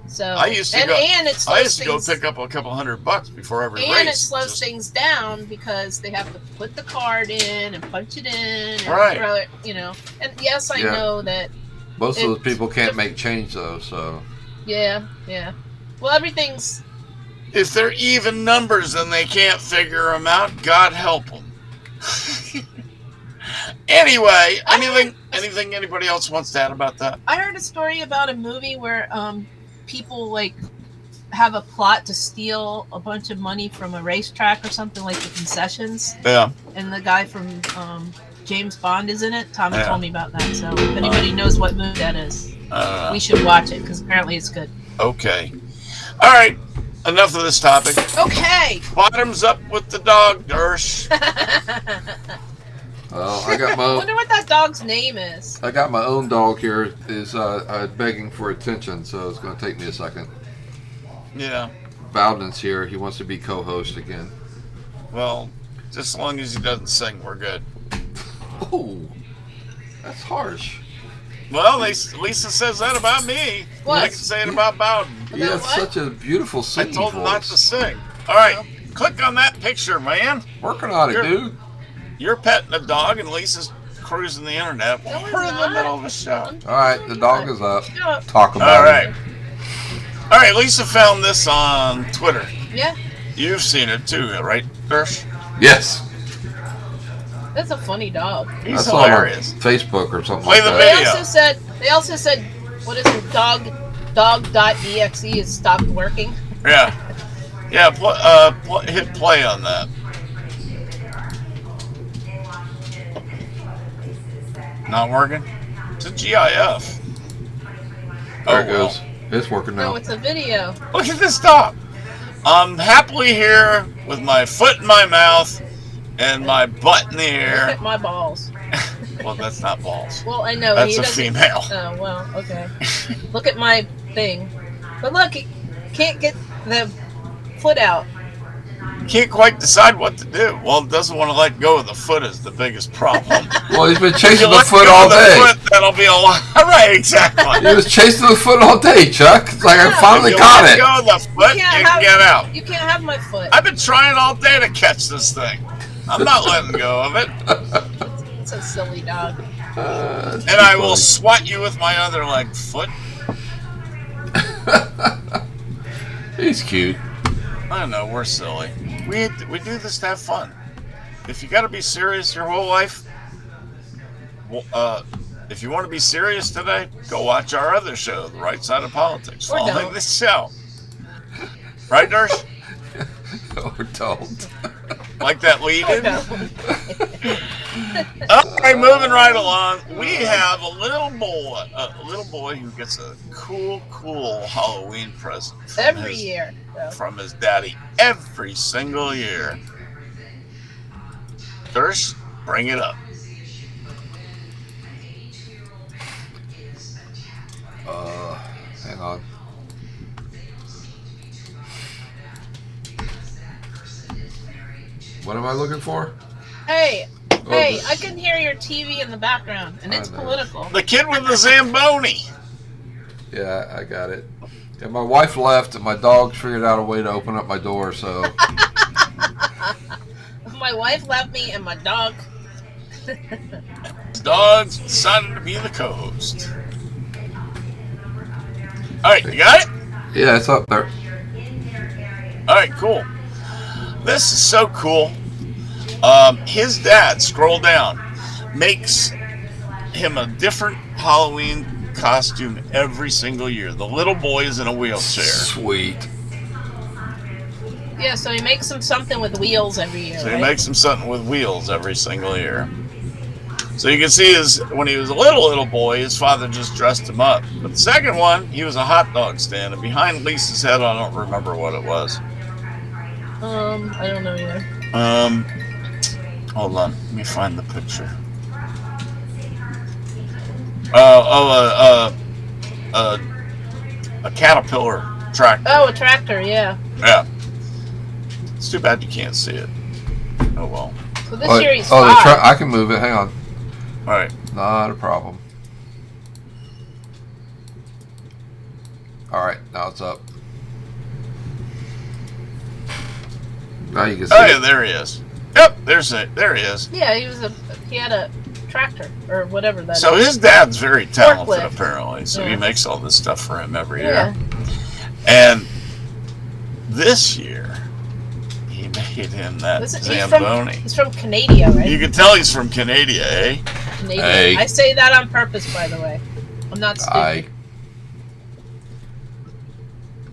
So I used to and, go- and it slows I used to go things, pick up a couple $100 before every race. and it slows Just- things down because they have to put the card in and punch it in and Right. throw it, you know. And yes, I Yeah. know that. Most of those It's- people can't make change, though, so. Yeah. Well, everything's If they're even numbers and they can't figure them out, God help them. Anyway, anything anybody else wants to add about that? I heard a story about a movie where people like have a plot to steal a bunch of money from a racetrack or something, like the concessions, Yeah. and the guy from James Bond is in it. Tommy Yeah. told me about that, so if anybody knows what movie that is, Uh, we should watch it because apparently it's good. okay. All right. Enough of this topic. Okay. Bottoms up with the dog, Dersh. Well, I got I my wonder what that dog's name is. I got my own dog here. Is begging for attention, so it's going to take me a second. Yeah. Bowden's here. He wants to be co-host again. Well, just as long as he doesn't sing, we're good. Oh, that's harsh. Well, Lisa says that about me. What? I can say it about Bowden. He has what? such a beautiful I singing told him not to voice. sing. All right, click on that picture, man. Working on it, You're- dude. You're petting a dog, and Lisa's cruising the internet. No, I'm We're in the not. middle of a show. All right, the dog is up. Yeah. Talk about All it. right. All right, Lisa found this on Twitter. Yeah, You've seen it too, right, Dersh? Yes, that's a funny dog. He's that's on hilarious. Facebook or something Play like the that. video. They also said, what is it? Dog.exe has stopped working. Yeah. Yeah, hit play on that. Not working? It's a GIF. There it goes. It's working No, now. it's a video. Look at this dog. I'm happily here with my foot in my mouth and my butt in the Look air. at my balls. Well, that's not balls. Well, I know That's he a doesn't. female. Oh well, okay. Look at my thing. But look, he can't get the foot out. Can't quite decide what to do. Well, it doesn't want to let go of the foot is the biggest problem. Well, he's been If chasing you the let foot go all of the day. foot, that'll be a lot. Right, exactly. He was chasing the foot all day, Chuck. It's like I Yeah. finally If you got let it. go of the foot, you can't can get out. You can't have my foot. I've been trying all day to catch this thing. I'm not letting go of it. It's a silly dog. That's And I too will funny. swat you with my other leg foot. He's cute. I don't know, we're silly. We do this to have fun. If you got to be serious your whole life, well, if you want to be serious today, go watch our other show, The Right Side of Politics. Or Following don't. this show. Right, Dersh? Or don't. Like that lead Oh, in? no. All right, moving right along. We have a little boy who gets a cool Halloween present from Every his, year. So. from his daddy every single year. Dersh, bring it up. Hang on. What am I looking for? Hey, Oh, hey, this- I can hear your TV in the background, and it's I know. political. The kid with the Zamboni. Yeah, I got it. Yeah, my wife left, and my dogs figured out a way to open up my door. So My wife left me, and my dog. Dogs decided to be the co-host. All right, you got it? yeah, it's up there. All right, cool. This is so cool. His dad, scroll down, makes him a different Halloween costume every single year. The little boy is in a wheelchair. Sweet. Yeah, so he makes him something with wheels every year. So he right? makes him something with wheels every single year. So you can see when he was a little boy, his father just dressed him up. But the second one, he was a hot dog stand, and behind Lisa's head, I don't remember what it was. I don't know either. Hold on, let me find the picture. A caterpillar tractor. Oh, a tractor, yeah. Yeah. It's too bad you can't see it. Oh well. So this year he's the five. I can move it. Hang on. All right. Not a problem. All right, now it's up. Now you can see Oh yeah, it. there he is. Yep, there's it. There he is. Yeah, he had a tractor or whatever that So is. his dad's very talented, Forklift. apparently. So Yeah. he makes all this stuff for him every Yeah. year. And this year, he made him that He's Zamboni. He's from Canada, right? You can tell he's from Canada, eh? Canadian. Hey. I say that on purpose, by the way. I'm not stupid.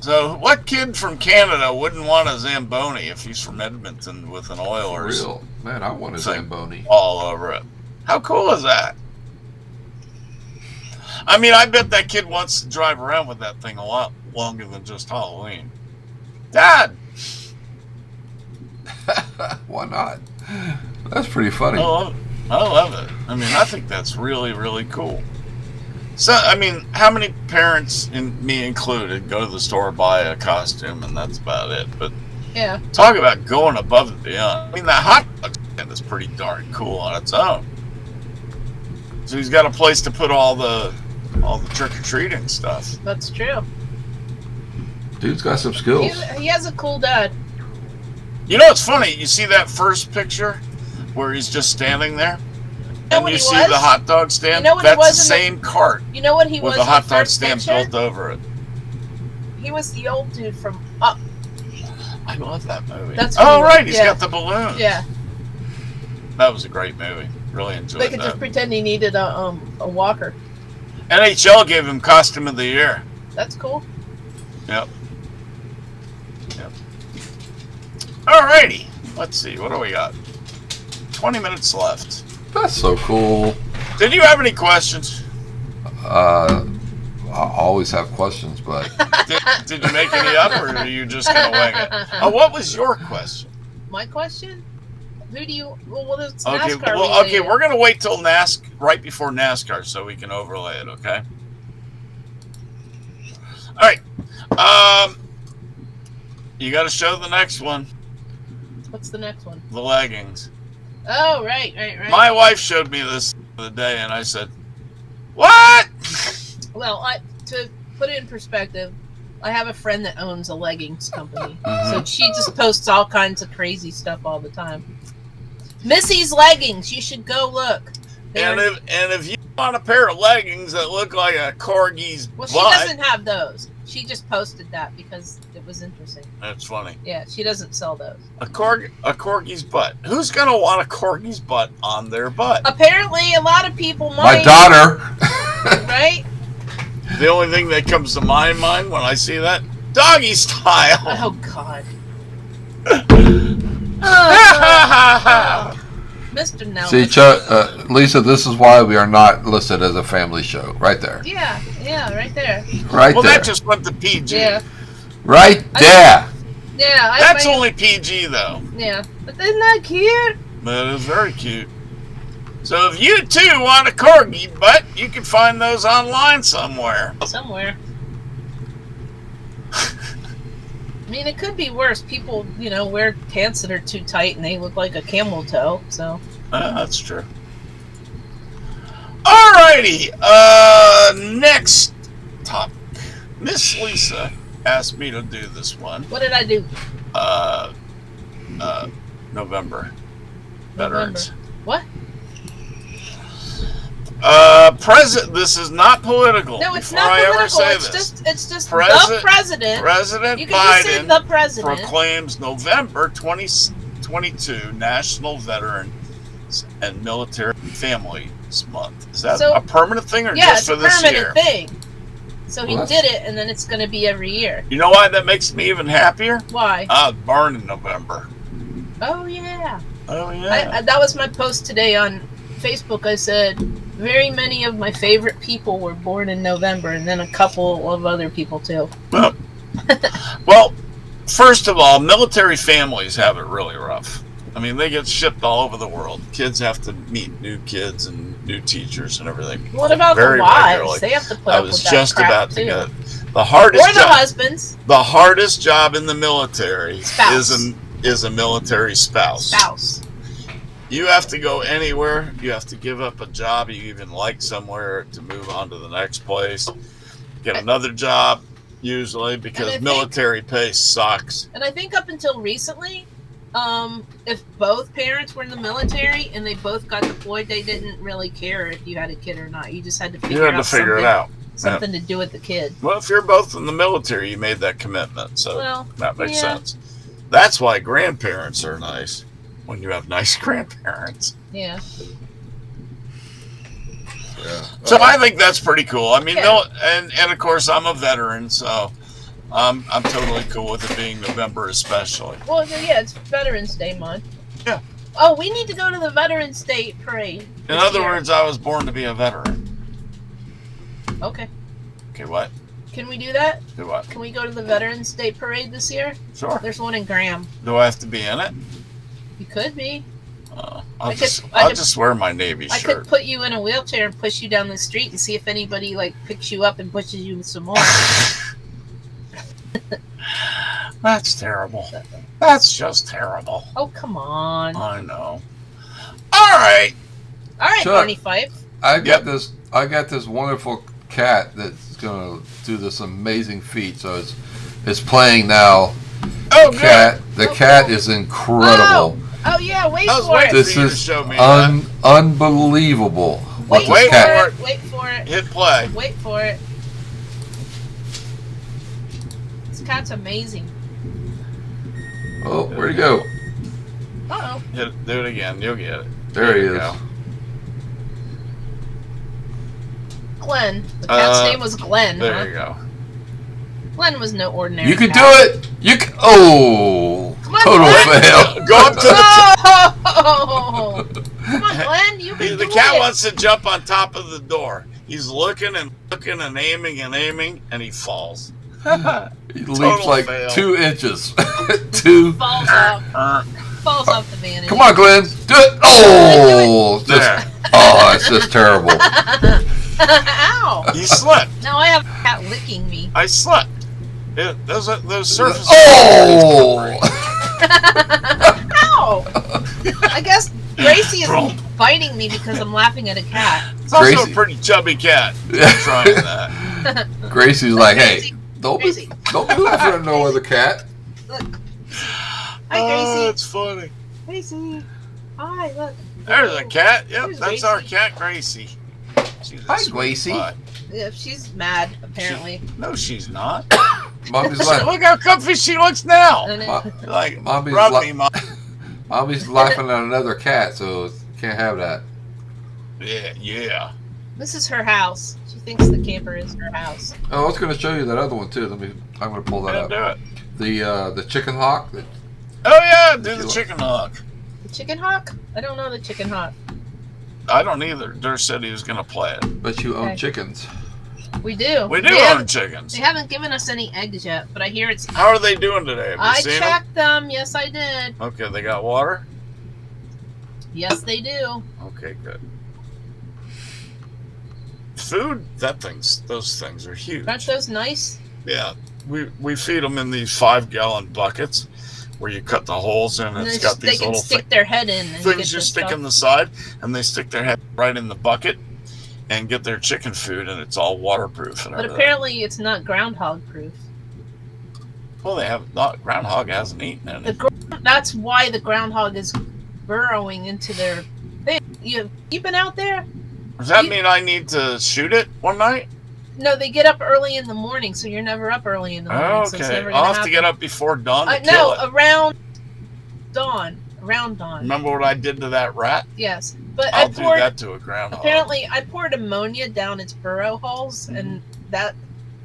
So what kid from Canada wouldn't want a Zamboni if he's from Edmonton with an oil or Real man, I want a It's like- Zamboni. all over it? How cool is that? I mean, I bet that kid wants to drive around with that thing a lot longer than just Halloween. Dad! Why not? That's pretty funny. I love it. I mean, I think that's really, really cool. So, I mean, how many parents, me included, go to the store, buy a costume, and that's about it? But Yeah. talk about going above and beyond. I mean, that hot dog stand is pretty darn cool on its own. So he's got a place to put all the trick-or-treating stuff. That's true. Dude's got some skills. He has a cool dad. You know, it's funny. You see that first picture where he's just standing there? know And what you he see was? the hot dog stand? You know what he That's was the in the- same cart You know what he with was the in hot the dog first stand picture? built over it. He was the old dude from Up. I love that movie. That's what oh, he was, right. He's yeah. got the balloon. Yeah. That was a great movie. Really enjoyed They could that. just pretend he needed a walker. NHL gave him Costume of the Year. That's cool. Yep. Alrighty. Let's see. What do we got? 20 minutes left. That's so cool. Did you have any questions? I always have questions, but Did you make any up, or are you just going to wing it? Oh, what was your question? My question? Who do you? Well, it's Okay, NASCAR. well, okay, related. we're going to wait till right before NASCAR so we can overlay it, okay? All right. You got to show the next one, What's the next one? the leggings. Oh, right. My wife showed me this the other day, and I said, "What?" Well, to put it in perspective, I have a friend that owns a leggings company, Mm-hmm. so she just posts all kinds of crazy stuff all the time. Missy's leggings. You should go look. And if you want a pair of leggings that look like a corgi's Well, she butt, doesn't have those. She just posted that because it was interesting. that's funny. Yeah, she doesn't sell those. A corgi's butt. Who's gonna want a corgi's butt on their butt? Apparently, a lot of people my might. daughter. Right? The only thing that comes to my mind when I see that, doggy style. Oh God. Mr. Nellis. See, Lisa, this is why we are not listed as a family show. Right there. Yeah, right there. Right Well, there. that just went to PG. Yeah, Right there. yeah. That's only PG though. Yeah, but isn't that cute? But it was very cute. So if you too want a corgi butt, you can find those online somewhere. Somewhere. I mean, it could be worse. People, wear pants that are too tight and they look like a camel toe. So. That's true. Alrighty. Next topic. Miss Lisa asked me to do this one. What did I do? November. Veterans. What? This is not political. No, it's Before not I ever political. say It's this. just the President president. You can just say Biden the president. proclaims November 2022 National Veterans and Military Families Month. Is that a permanent thing or just for this year? Yeah, it's a permanent thing. So he did it, and then it's going to be every year. You know why that makes me even happier? Why? I was born in November. Oh, yeah. Oh, yeah. That was my post today on Facebook. I said, very many of my favorite people were born in November, and then a couple of other people, too. Well, first of all, military families have it really rough. I mean, they get shipped all over the world. Kids have to meet new kids and new teachers and everything. What about very the wives? regularly. They have to put up with that crap, I was just about to too. get the hardest or the job. Husbands. The hardest job in the military Spouse. is a military spouse. You have to go anywhere. You have to give up a job you even like somewhere to move on to the next place. Get another job, usually, because military pay sucks. And I think up until recently, if both parents were in the military and they both got deployed, they didn't really care if you had a kid or not. You just had to figure it out. Something to do with the kid. Well, if you're both in the military, you made that commitment, so that makes sense. That's why grandparents are nice, when you have nice grandparents. Yeah. So I think that's pretty cool. I mean, and of course I'm a veteran, so I'm totally cool with it being November especially. Well, yeah, it's Veterans Day month. Yeah. Oh, we need to go to the Veterans Day parade. In other words, I was born to be a veteran. Okay. Okay, what? Can we do that? Do what? Can we go to the Veterans Day parade this year? Sure. There's one in Graham. Do I have to be in it? You could be. I'll just wear my Navy shirt. I could put you in a wheelchair and push you down the street and see if anybody picks you up and pushes you some more. That's terrible. That's just terrible. Oh, come on. I know. All right, Chuck, Barney Fife. I got this wonderful cat that's gonna do this amazing feat. So it's playing now. Oh, cat. The cat is incredible. Oh yeah, wait for it. This is unbelievable. Wait for it. Wait for it. Hit play. Wait for it. This cat's amazing. Oh, where'd he go? Uh-oh. Do it again. You'll get it. There he is. Go. Glenn. The cat's name was Glenn. There you go. Glenn was no ordinary. You can cat. do it. You can. Oh, on, total Glenn. fail. Go up to the. Oh! Come on, Glenn. You can The do cat it. wants to jump on top of the door. He's looking and aiming, and he falls. He leaps like fail. 2 inches. 2. Falls off. Falls off the vanity. Come on, Glenn. Do it. Oh, it's just terrible. Ow! He slipped. Now I have a cat licking me. I slipped. Those surfaces. Oh! Ow! I guess Gracie is biting me because I'm laughing at a cat. It's also a pretty chubby cat. Trying that. Gracie's like, hey, don't be laughing at no other cat. Look. Hi, Gracie. Oh, it's funny. Gracie. Hi, look. There's a cat. Yep, There's that's Gracie. our cat, Gracie. Hi, Gracie. Yeah, she's mad, apparently. No, she's not. Mommy's like, look how comfy she looks now. Like, Mommy's laughing at another cat, so can't have that. Yeah. This is her house. She thinks the camper is her house. Oh, I was going to show you that other one too. I'm going to pull that up. Do it. The chicken hawk. Oh yeah, do the chicken hawk. The chicken hawk? I don't know the chicken hawk. I don't either. Durr said he was going to play it. But you own chickens. We do. We do own chickens. They haven't given us any eggs yet, but I hear it's... How are they doing today? Have you seen checked them. Yes, I did. Okay, they got water? Yes, they do. Okay, good. Food, those things are huge. Aren't those nice? Yeah. we feed them in these 5-gallon buckets where you cut the holes in, and it's got they these can little stick their head in. And things you stick in the side, and they stick their head right in the bucket and get their chicken food, and it's all waterproof. And but everything. apparently, it's not groundhog proof. Well, they have not. Groundhog hasn't eaten any. That's why the groundhog is burrowing into their thing. You've been out there? Does that mean I need to shoot it one night? No, they get up early in the morning, so you're never up early in the morning. So it's Okay, never I'll gonna have to get up before dawn to kill no, it. around dawn. Around dawn. Remember what I did to that rat? Yes, but I'll do that to a groundhog. Apparently, I poured ammonia down its burrow holes, and that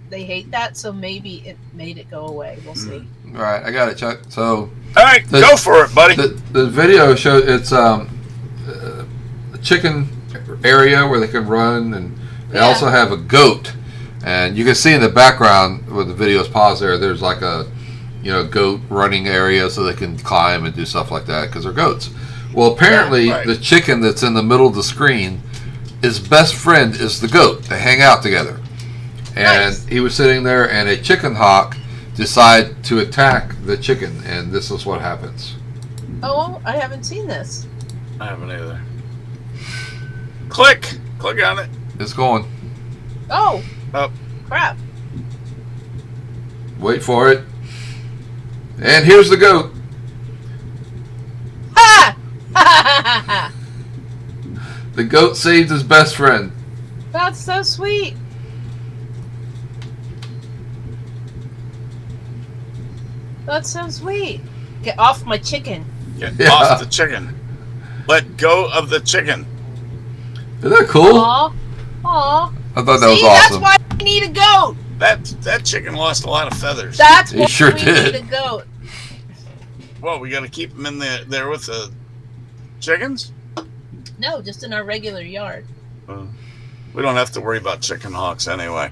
they hate that. So maybe it made it go away. We'll see. All right, I got it, Chuck. So, all right, go for it, buddy. The video shows it's a chicken area where they can run, and they also have a goat. And you can see in the background where the video is paused there, there's like a goat running area so they can climb and do stuff like that because they're goats. Well, apparently the chicken that's in the middle of the screen, his best friend is the goat. They hang out together. And he was sitting there, and a chicken hawk decided to attack the chicken, and this is what happens. Oh, I haven't seen this. I haven't either. Click on it. It's going. Oh. Up. Crap. Wait for it. And here's the goat. Ha! The goat saved his best friend. That's so sweet. That's so sweet. Get off my chicken. Get off the chicken. Let go of the chicken. Isn't that cool? Aw. Aw. I thought that was awesome. That's why we need a goat. That chicken lost a lot of feathers. That's He why sure we did. need a goat. Well, we got to keep them in there with the chickens? No, just in our regular yard. We don't have to worry about chicken hawks anyway.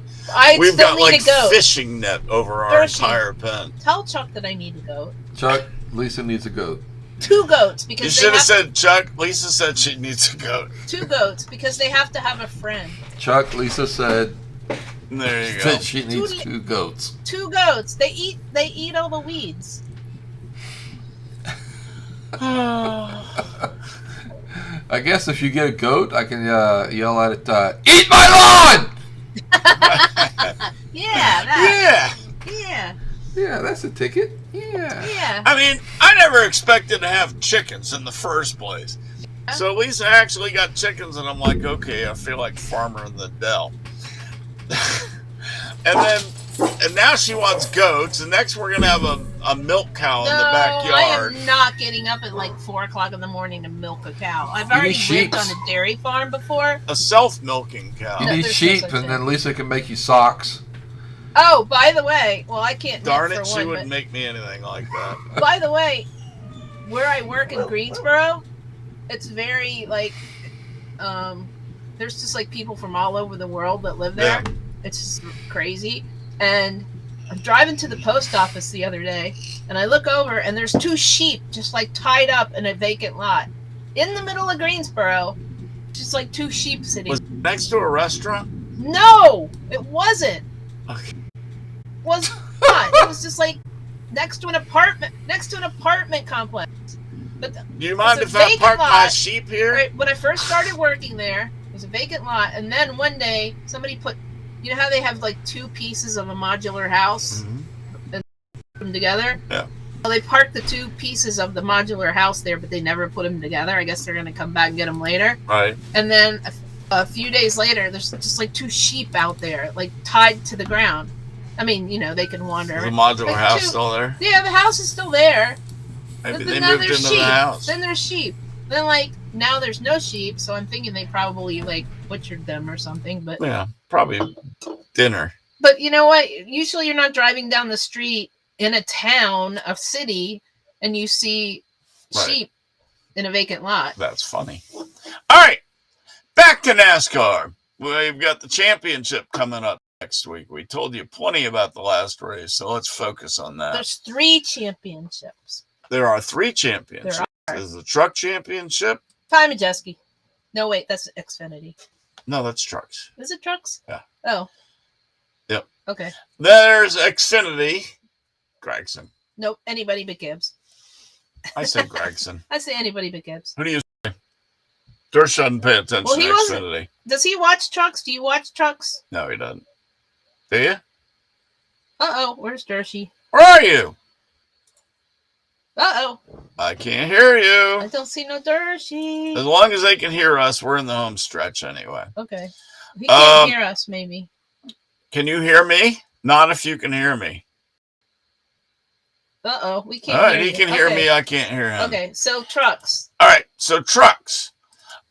We've got need like a goat. fishing net over our entire pen. Tell Chuck that I need a goat. Chuck, Lisa needs a goat. 2 goats because You they should have have said, Chuck. Lisa said she needs a goat. 2 goats because they have to have a friend. Chuck, Lisa said There you go. that she needs 2 goats. 2 goats. They eat all the weeds. I guess if you get a goat, I can yell at it, eat my lawn! Yeah. Yeah, that's a ticket. Yeah. I mean, I never expected to have chickens in the first place. So Lisa actually got chickens, and I'm like, okay, I feel like Farmer in the Dell. And now she wants goats, and next we're going to have a milk cow in the backyard. I am not getting up at like 4 o'clock in the morning to milk a cow. I've already lived on a dairy farm before. A self-milking cow. You need sheep, and then Lisa can make you socks. Oh, by the way, well, I can't. Darn it, she wouldn't make me anything like that. By the way, where I work in Greensboro, it's very like, there's just like people from all over the world that live there. Yeah. It's just crazy. And I'm driving to the post office the other day, and I look over, and there's 2 sheep just like tied up in a vacant lot in the middle of Greensboro. Just like 2 sheep sitting. Was it next to a restaurant? No, it wasn't. Okay. It was not. It was just like next to an apartment complex. But do you mind if I park my sheep here? Right, when I first started working there, it was a vacant lot, and then one day somebody put. You know how they have like 2 pieces of a modular house and put them together? Yeah. Well, they parked the 2 pieces of the modular house there, but they never put them together. I guess they're going to come back and get them later. Right. And then a few days later, there's just like 2 sheep out there, like tied to the ground. I mean, they can wander. Is the modular house still there? Yeah, the house is still there. Maybe they moved into the house. Then there's sheep. Then now there's no sheep, so I'm thinking they probably butchered them or something. But yeah, probably dinner. But you know what? Usually you're not driving down the street in a town, a city, and you see sheep in a vacant lot. That's funny. All right, back to NASCAR. We've got the championship coming up next week. We told you plenty about the last race, so let's focus on that. There's 3 championships. There are 3 championships. There's the truck championship. Ty Majeski. No, wait, that's Xfinity. No, that's trucks. Is it trucks? Yeah. Oh. Yep. Okay. There's Xfinity. Gregson. Nope. Anybody but Gibbs. I said Gregson. I say anybody but Gibbs. Who do you say? Durst doesn't pay attention Well, he to wasn't- Xfinity. Does he watch trucks? Do you watch trucks? No, he doesn't. Do you? Where's Dershey? Where are you? Uh-oh. I can't hear I you. don't see no Dershey. As long as they can hear us, we're in the home stretch anyway. Okay. He can't Um, hear us, maybe. Can you hear me? Not if you can hear me. Uh-oh. We can't All right, hear he you. can hear Okay. me. I can't hear him. Okay, so trucks. All right, so trucks.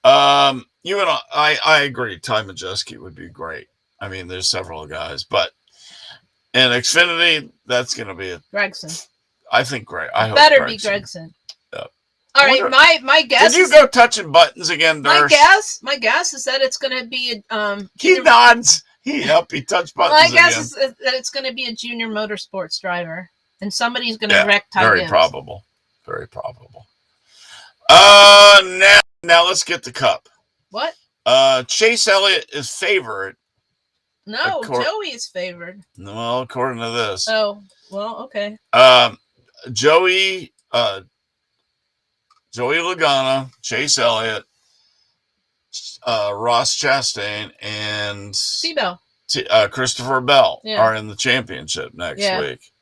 You and I agree. Ty Majeski would be great. I mean, there's several guys, but in Xfinity, that's going to be Gregson. I think great. I hope Better be Gregson. Yep. All right, Wonder- my guess Did you is go touching buttons again, my Durst? guess is that it's going to be He nods. He touched buttons my guess again. is that it's going to be a junior motorsports driver, and somebody's going to Yeah, wreck Ty very Gibbs. probable. Very probable. Now let's get the cup. What? Chase Elliott is favorite. No, Accor- Joey is favored. Well, according to this, Oh, well, okay. Joey Logano, Chase Elliott, Ross Chastain, and Seabell. Christopher Bell Yeah. are in the championship next Yeah. week.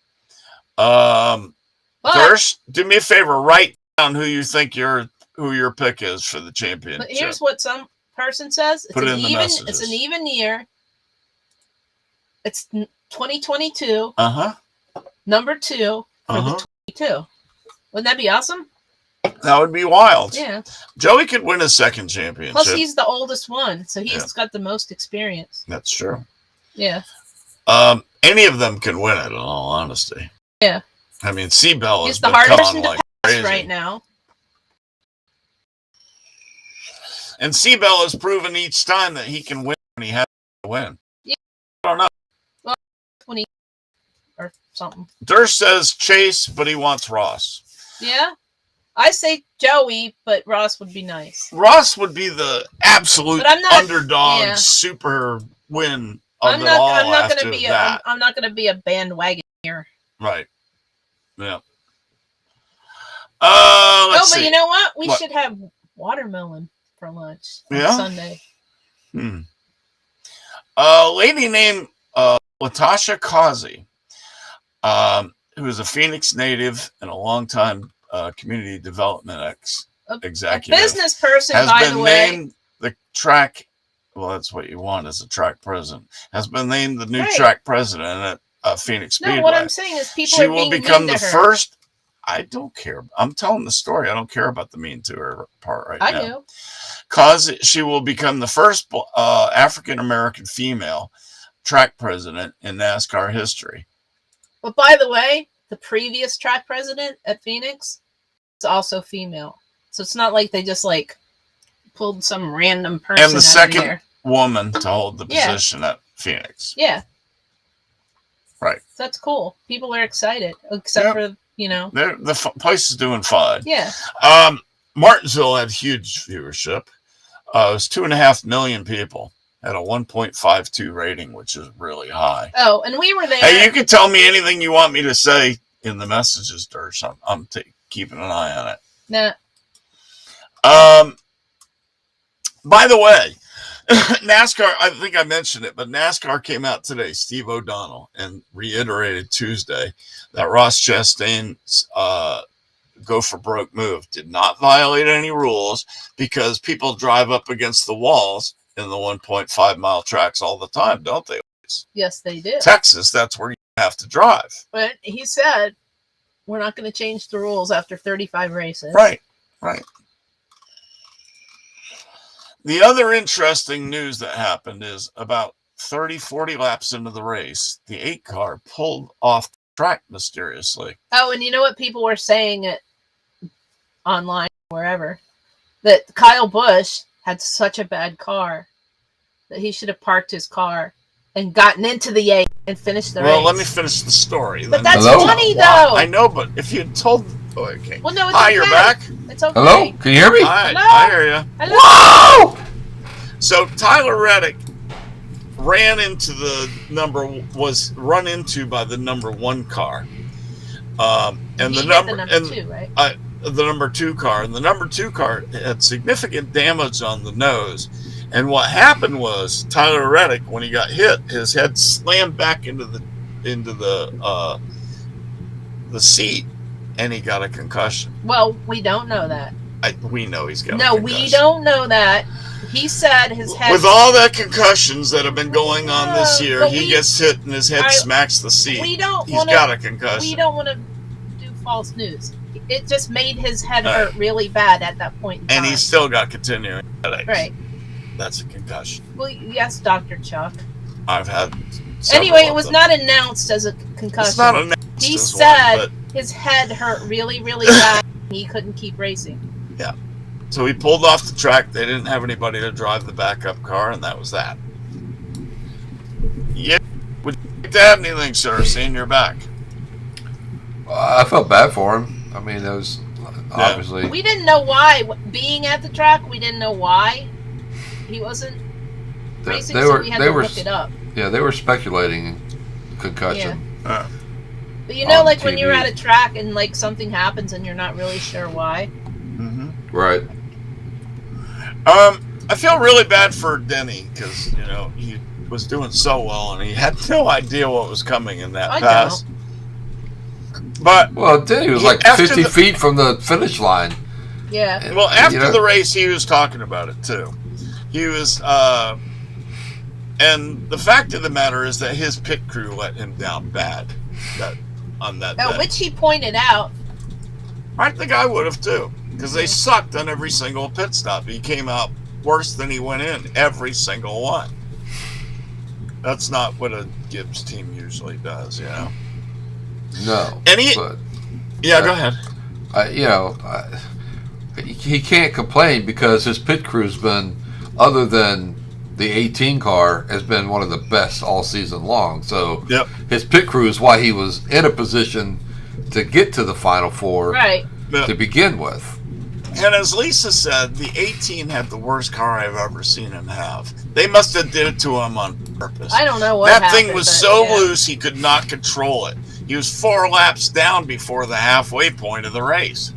But Durst, do me a favor, write down who you think who your pick is for the championship. But here's what some person says. It's Put it an in the even. messages. It's an even year. It's 2022, number 2 for the 22. Wouldn't that be awesome? That would be wild. Yeah. Joey could win his second championship. Plus, he's the oldest one, so he's Yeah. got the most experience. That's true. Yeah. Any of them can win it, in all honesty. Yeah. I mean, Seabell has He's the been hardest coming to like pass crazy. right now. And Seabell has proven each time that he can win when he has to win. Yeah. I don't know. Or something. Durst says Chase, but he wants Ross. Yeah. I say Joey, but Ross would be nice. Ross would be the absolute But I'm not- underdog yeah. super win of I'm it not. all I'm not after going to be. that. I'm not going to be a bandwagon here. Right. Yeah. Let's Oh, but see. you know what? We What? should have watermelon for lunch on Yeah? Sunday. A lady named Latasha Causey, who is a Phoenix native and a longtime community development A executive, business person, has by been the way. named the track. Well, that's what you want as a track president. Has been named the new Right. track president at Phoenix Speedway. No, what I'm saying is people She are will being become mean the to her. first. I don't care. I'm telling the story. I don't care about the mean to her part right I now. do. Cause she will become the first African American female track president in NASCAR history. But by the way, the previous track president at Phoenix is also female. So it's not like they just like pulled some random person And the out second of there. woman to hold the Yeah. position at Phoenix. Yeah. Right. So that's cool. People are excited, except Yep. for, you know. The place is doing fine. Yeah. Martinsville had huge viewership. It was 2.5 million people at a 1.52 rating, which is really high. Oh, and we were there. Hey, you can tell me anything you want me to say in the messages, Durst. I'm keeping an eye on it. Nah. By the way, NASCAR, I think I mentioned it, but NASCAR came out today, Steve O'Donnell, and reiterated Tuesday that Ross Chastain's go for broke move did not violate any rules because people drive up against the walls in the 1.5 mile tracks all the time, don't they? Yes, they do. Texas, that's where you have to drive. But he said, we're not going to change the rules after 35 races. Right. The other interesting news that happened is about 30, 40 laps into the race, the 8 car pulled off the track mysteriously. Oh, and you know what people were saying it online, wherever, that Kyle Busch had such a bad car that he should have parked his car and gotten into the 8 and finished the race. Well, let me finish the story. But then. that's Hello? funny, Why? though. I know, but if you had told... Oh, okay. Well, no, it's Hi, okay. you're back? It's okay. Hello? Can you hear me? Hi, Hello? I hear you. Hello? Whoa! So Tyler Reddick was run into by the number 1 car. And He the hit number, the number and 2, right? the number 2 car, and the number 2 car had significant damage on the nose. And what happened was Tyler Reddick, when he got hit, his head slammed back into the seat, and he got a concussion. Well, we don't know that. We know he's got a No, concussion. we don't know that. He said his head. With all the concussions that have been going on this Yeah, year, but he gets hit and his head smacks the seat. We don't He's want got a to. concussion. We don't want to do false news. It just made his head Right. hurt really bad at that point in time. And he's still got continuing headaches. right. That's a concussion. Well, yes, Dr. Chuck. I've had. Anyway, it of was them. not announced as a concussion. It's not announced He as said one, his head hurt really, really bad. He couldn't keep racing. so he pulled off the track. They didn't have anybody to drive the backup car, and that was that. Yeah. Would you like to add anything, sir, seeing you're back? I felt bad for him. I mean, it was obviously. We didn't know why. Being at the track, we didn't know why he wasn't racing, so we had to look it up. Yeah, they were speculating concussion. Uh, But you know, On like when you're TV. at a track and like something happens and you're not really sure why. mm-hmm. Right. I feel really bad for Denny because he was doing so well and he had no idea what was coming in that I pass. But Well, Denny was like After 50 the- feet from the finish line. Yeah. And, well, after you know, the race, he was talking about it too. He was, and the fact of the matter is that his pit crew let him down bad on that day. Which he pointed out. I think I would have too, because they sucked on every single pit stop. He came out worse than he went in every single one. That's not what a Gibbs team usually does, No. And But, yeah, go ahead. he can't complain because his pit crew's been, other than the 18 car, has been one of the best all season long. So Yep. his pit crew is why he was in a position to get to the Final Four Right. to begin with. And as Lisa said, the 18 had the worst car I've ever seen him have. They must have did it to him on purpose. I don't know what That happened, thing was but so yeah. loose he could not control it. He was 4 laps down before the halfway point of the race.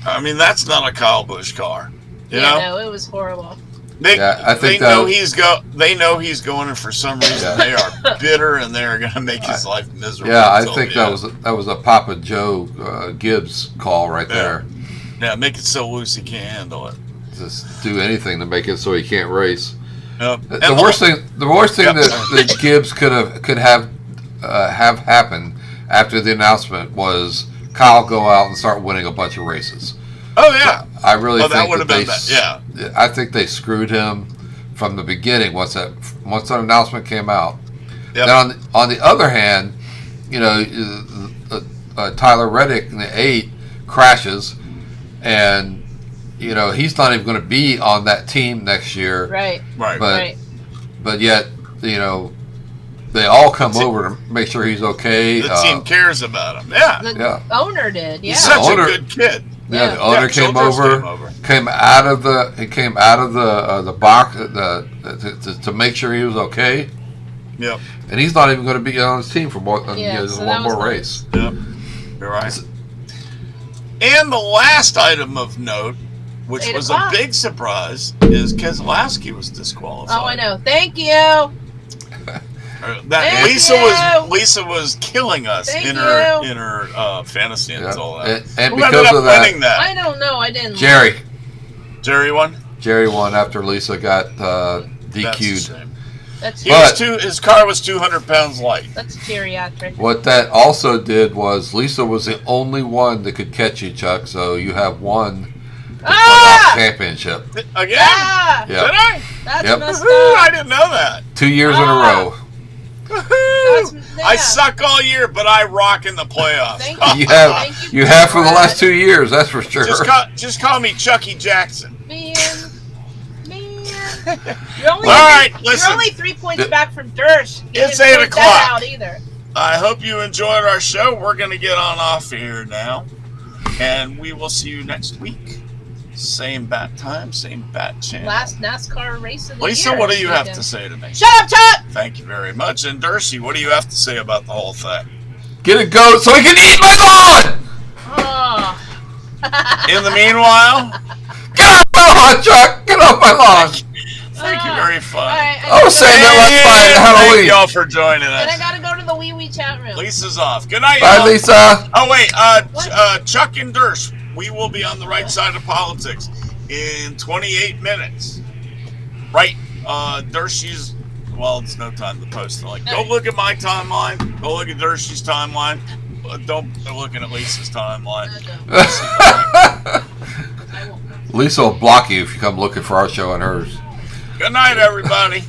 I mean, that's not a Kyle Busch car. You know? No, it was horrible. They, I think they know that- they know he's going, and for some reason they are bitter and they're going to make his life miserable. Yeah, I until think the end. that was a Papa Joe Gibbs call right there. Yeah, make it so loose he can't handle it. Just do anything to make it so he can't race. Yep. The worst thing Yep. that Gibbs could have happened after the announcement was Kyle go out and start winning a bunch of races. Oh yeah. I really Oh, that think would that have they, been bad. Yeah. I think they screwed him from the beginning once that announcement came out. Yep. Then on the other hand, Tyler Reddick in the 8 crashes, and he's not even going to be on that team next year. Right. Right. But right. but yet they all come over to make sure he's okay. The team cares about him. Yeah. The yeah. owner did. Yeah. He's such owner- a good kid. The owner came Childress over. Came out of the box to make sure he was okay, Yep. and he's not even going to be on his team for just so one that was more nice. race. Yep. You're right. And the last item of note, which 8 was o'clock. a big surprise, is Keselowski was disqualified. Oh, I know. Thank you. That Thank you. Lisa was killing us Thank in you. her fantasy and all that. And Who ended because up of that, winning that? I don't know. I didn't. Jerry won. won after Lisa got That's a DQ'd. shame. That's His car was 200 pounds light. that's geriatric. What that also did was Lisa was the only one that could catch you, Chuck. So you have won the Ah! championship. Again? Ah! Yep. Did I? That's Yep. messed Woohoo, I up. didn't know that. 2 years in a Ah! row. Woohoo! Yeah. I suck all year, but I rock in the playoffs. Thank You Thank have you, you have for the Brad. last 2 years. That's for sure. Just call me Chucky Jackson. Man. You're only, All right, listen. You're only 3 points back from Dersh. He It's didn't 8 point that o'clock. out either. I hope you enjoyed our show. We're going to get on off here now, and we will see you next week. Same bat time, same bat channel. Last NASCAR race of the Lisa, year. what do you have Weekend. to say to me? Shut up, Chuck! Thank you very much. And Dershey, what do you have to say about the whole thing? Get a goat so he can eat my lawn! Oh. In the meanwhile, Get off my lawn, Chuck! Get off my lawn! thank you very All fun. right, I was saying that last night at Thank Halloween. y'all for joining and I us. gotta go to the wee chat room. Lisa's off. Good night, Bye, y'all. Lisa. Oh wait, What? Chuck and Dersh, we will be on the right side of politics in 28 minutes. Right, Dershey's. Well, it's no time to post it. Like, go look at my timeline. Go look at Dershey's timeline. Don't go looking at Lisa's timeline. I won't. Lisa will block you if you come looking for our show and hers. Good night, everybody.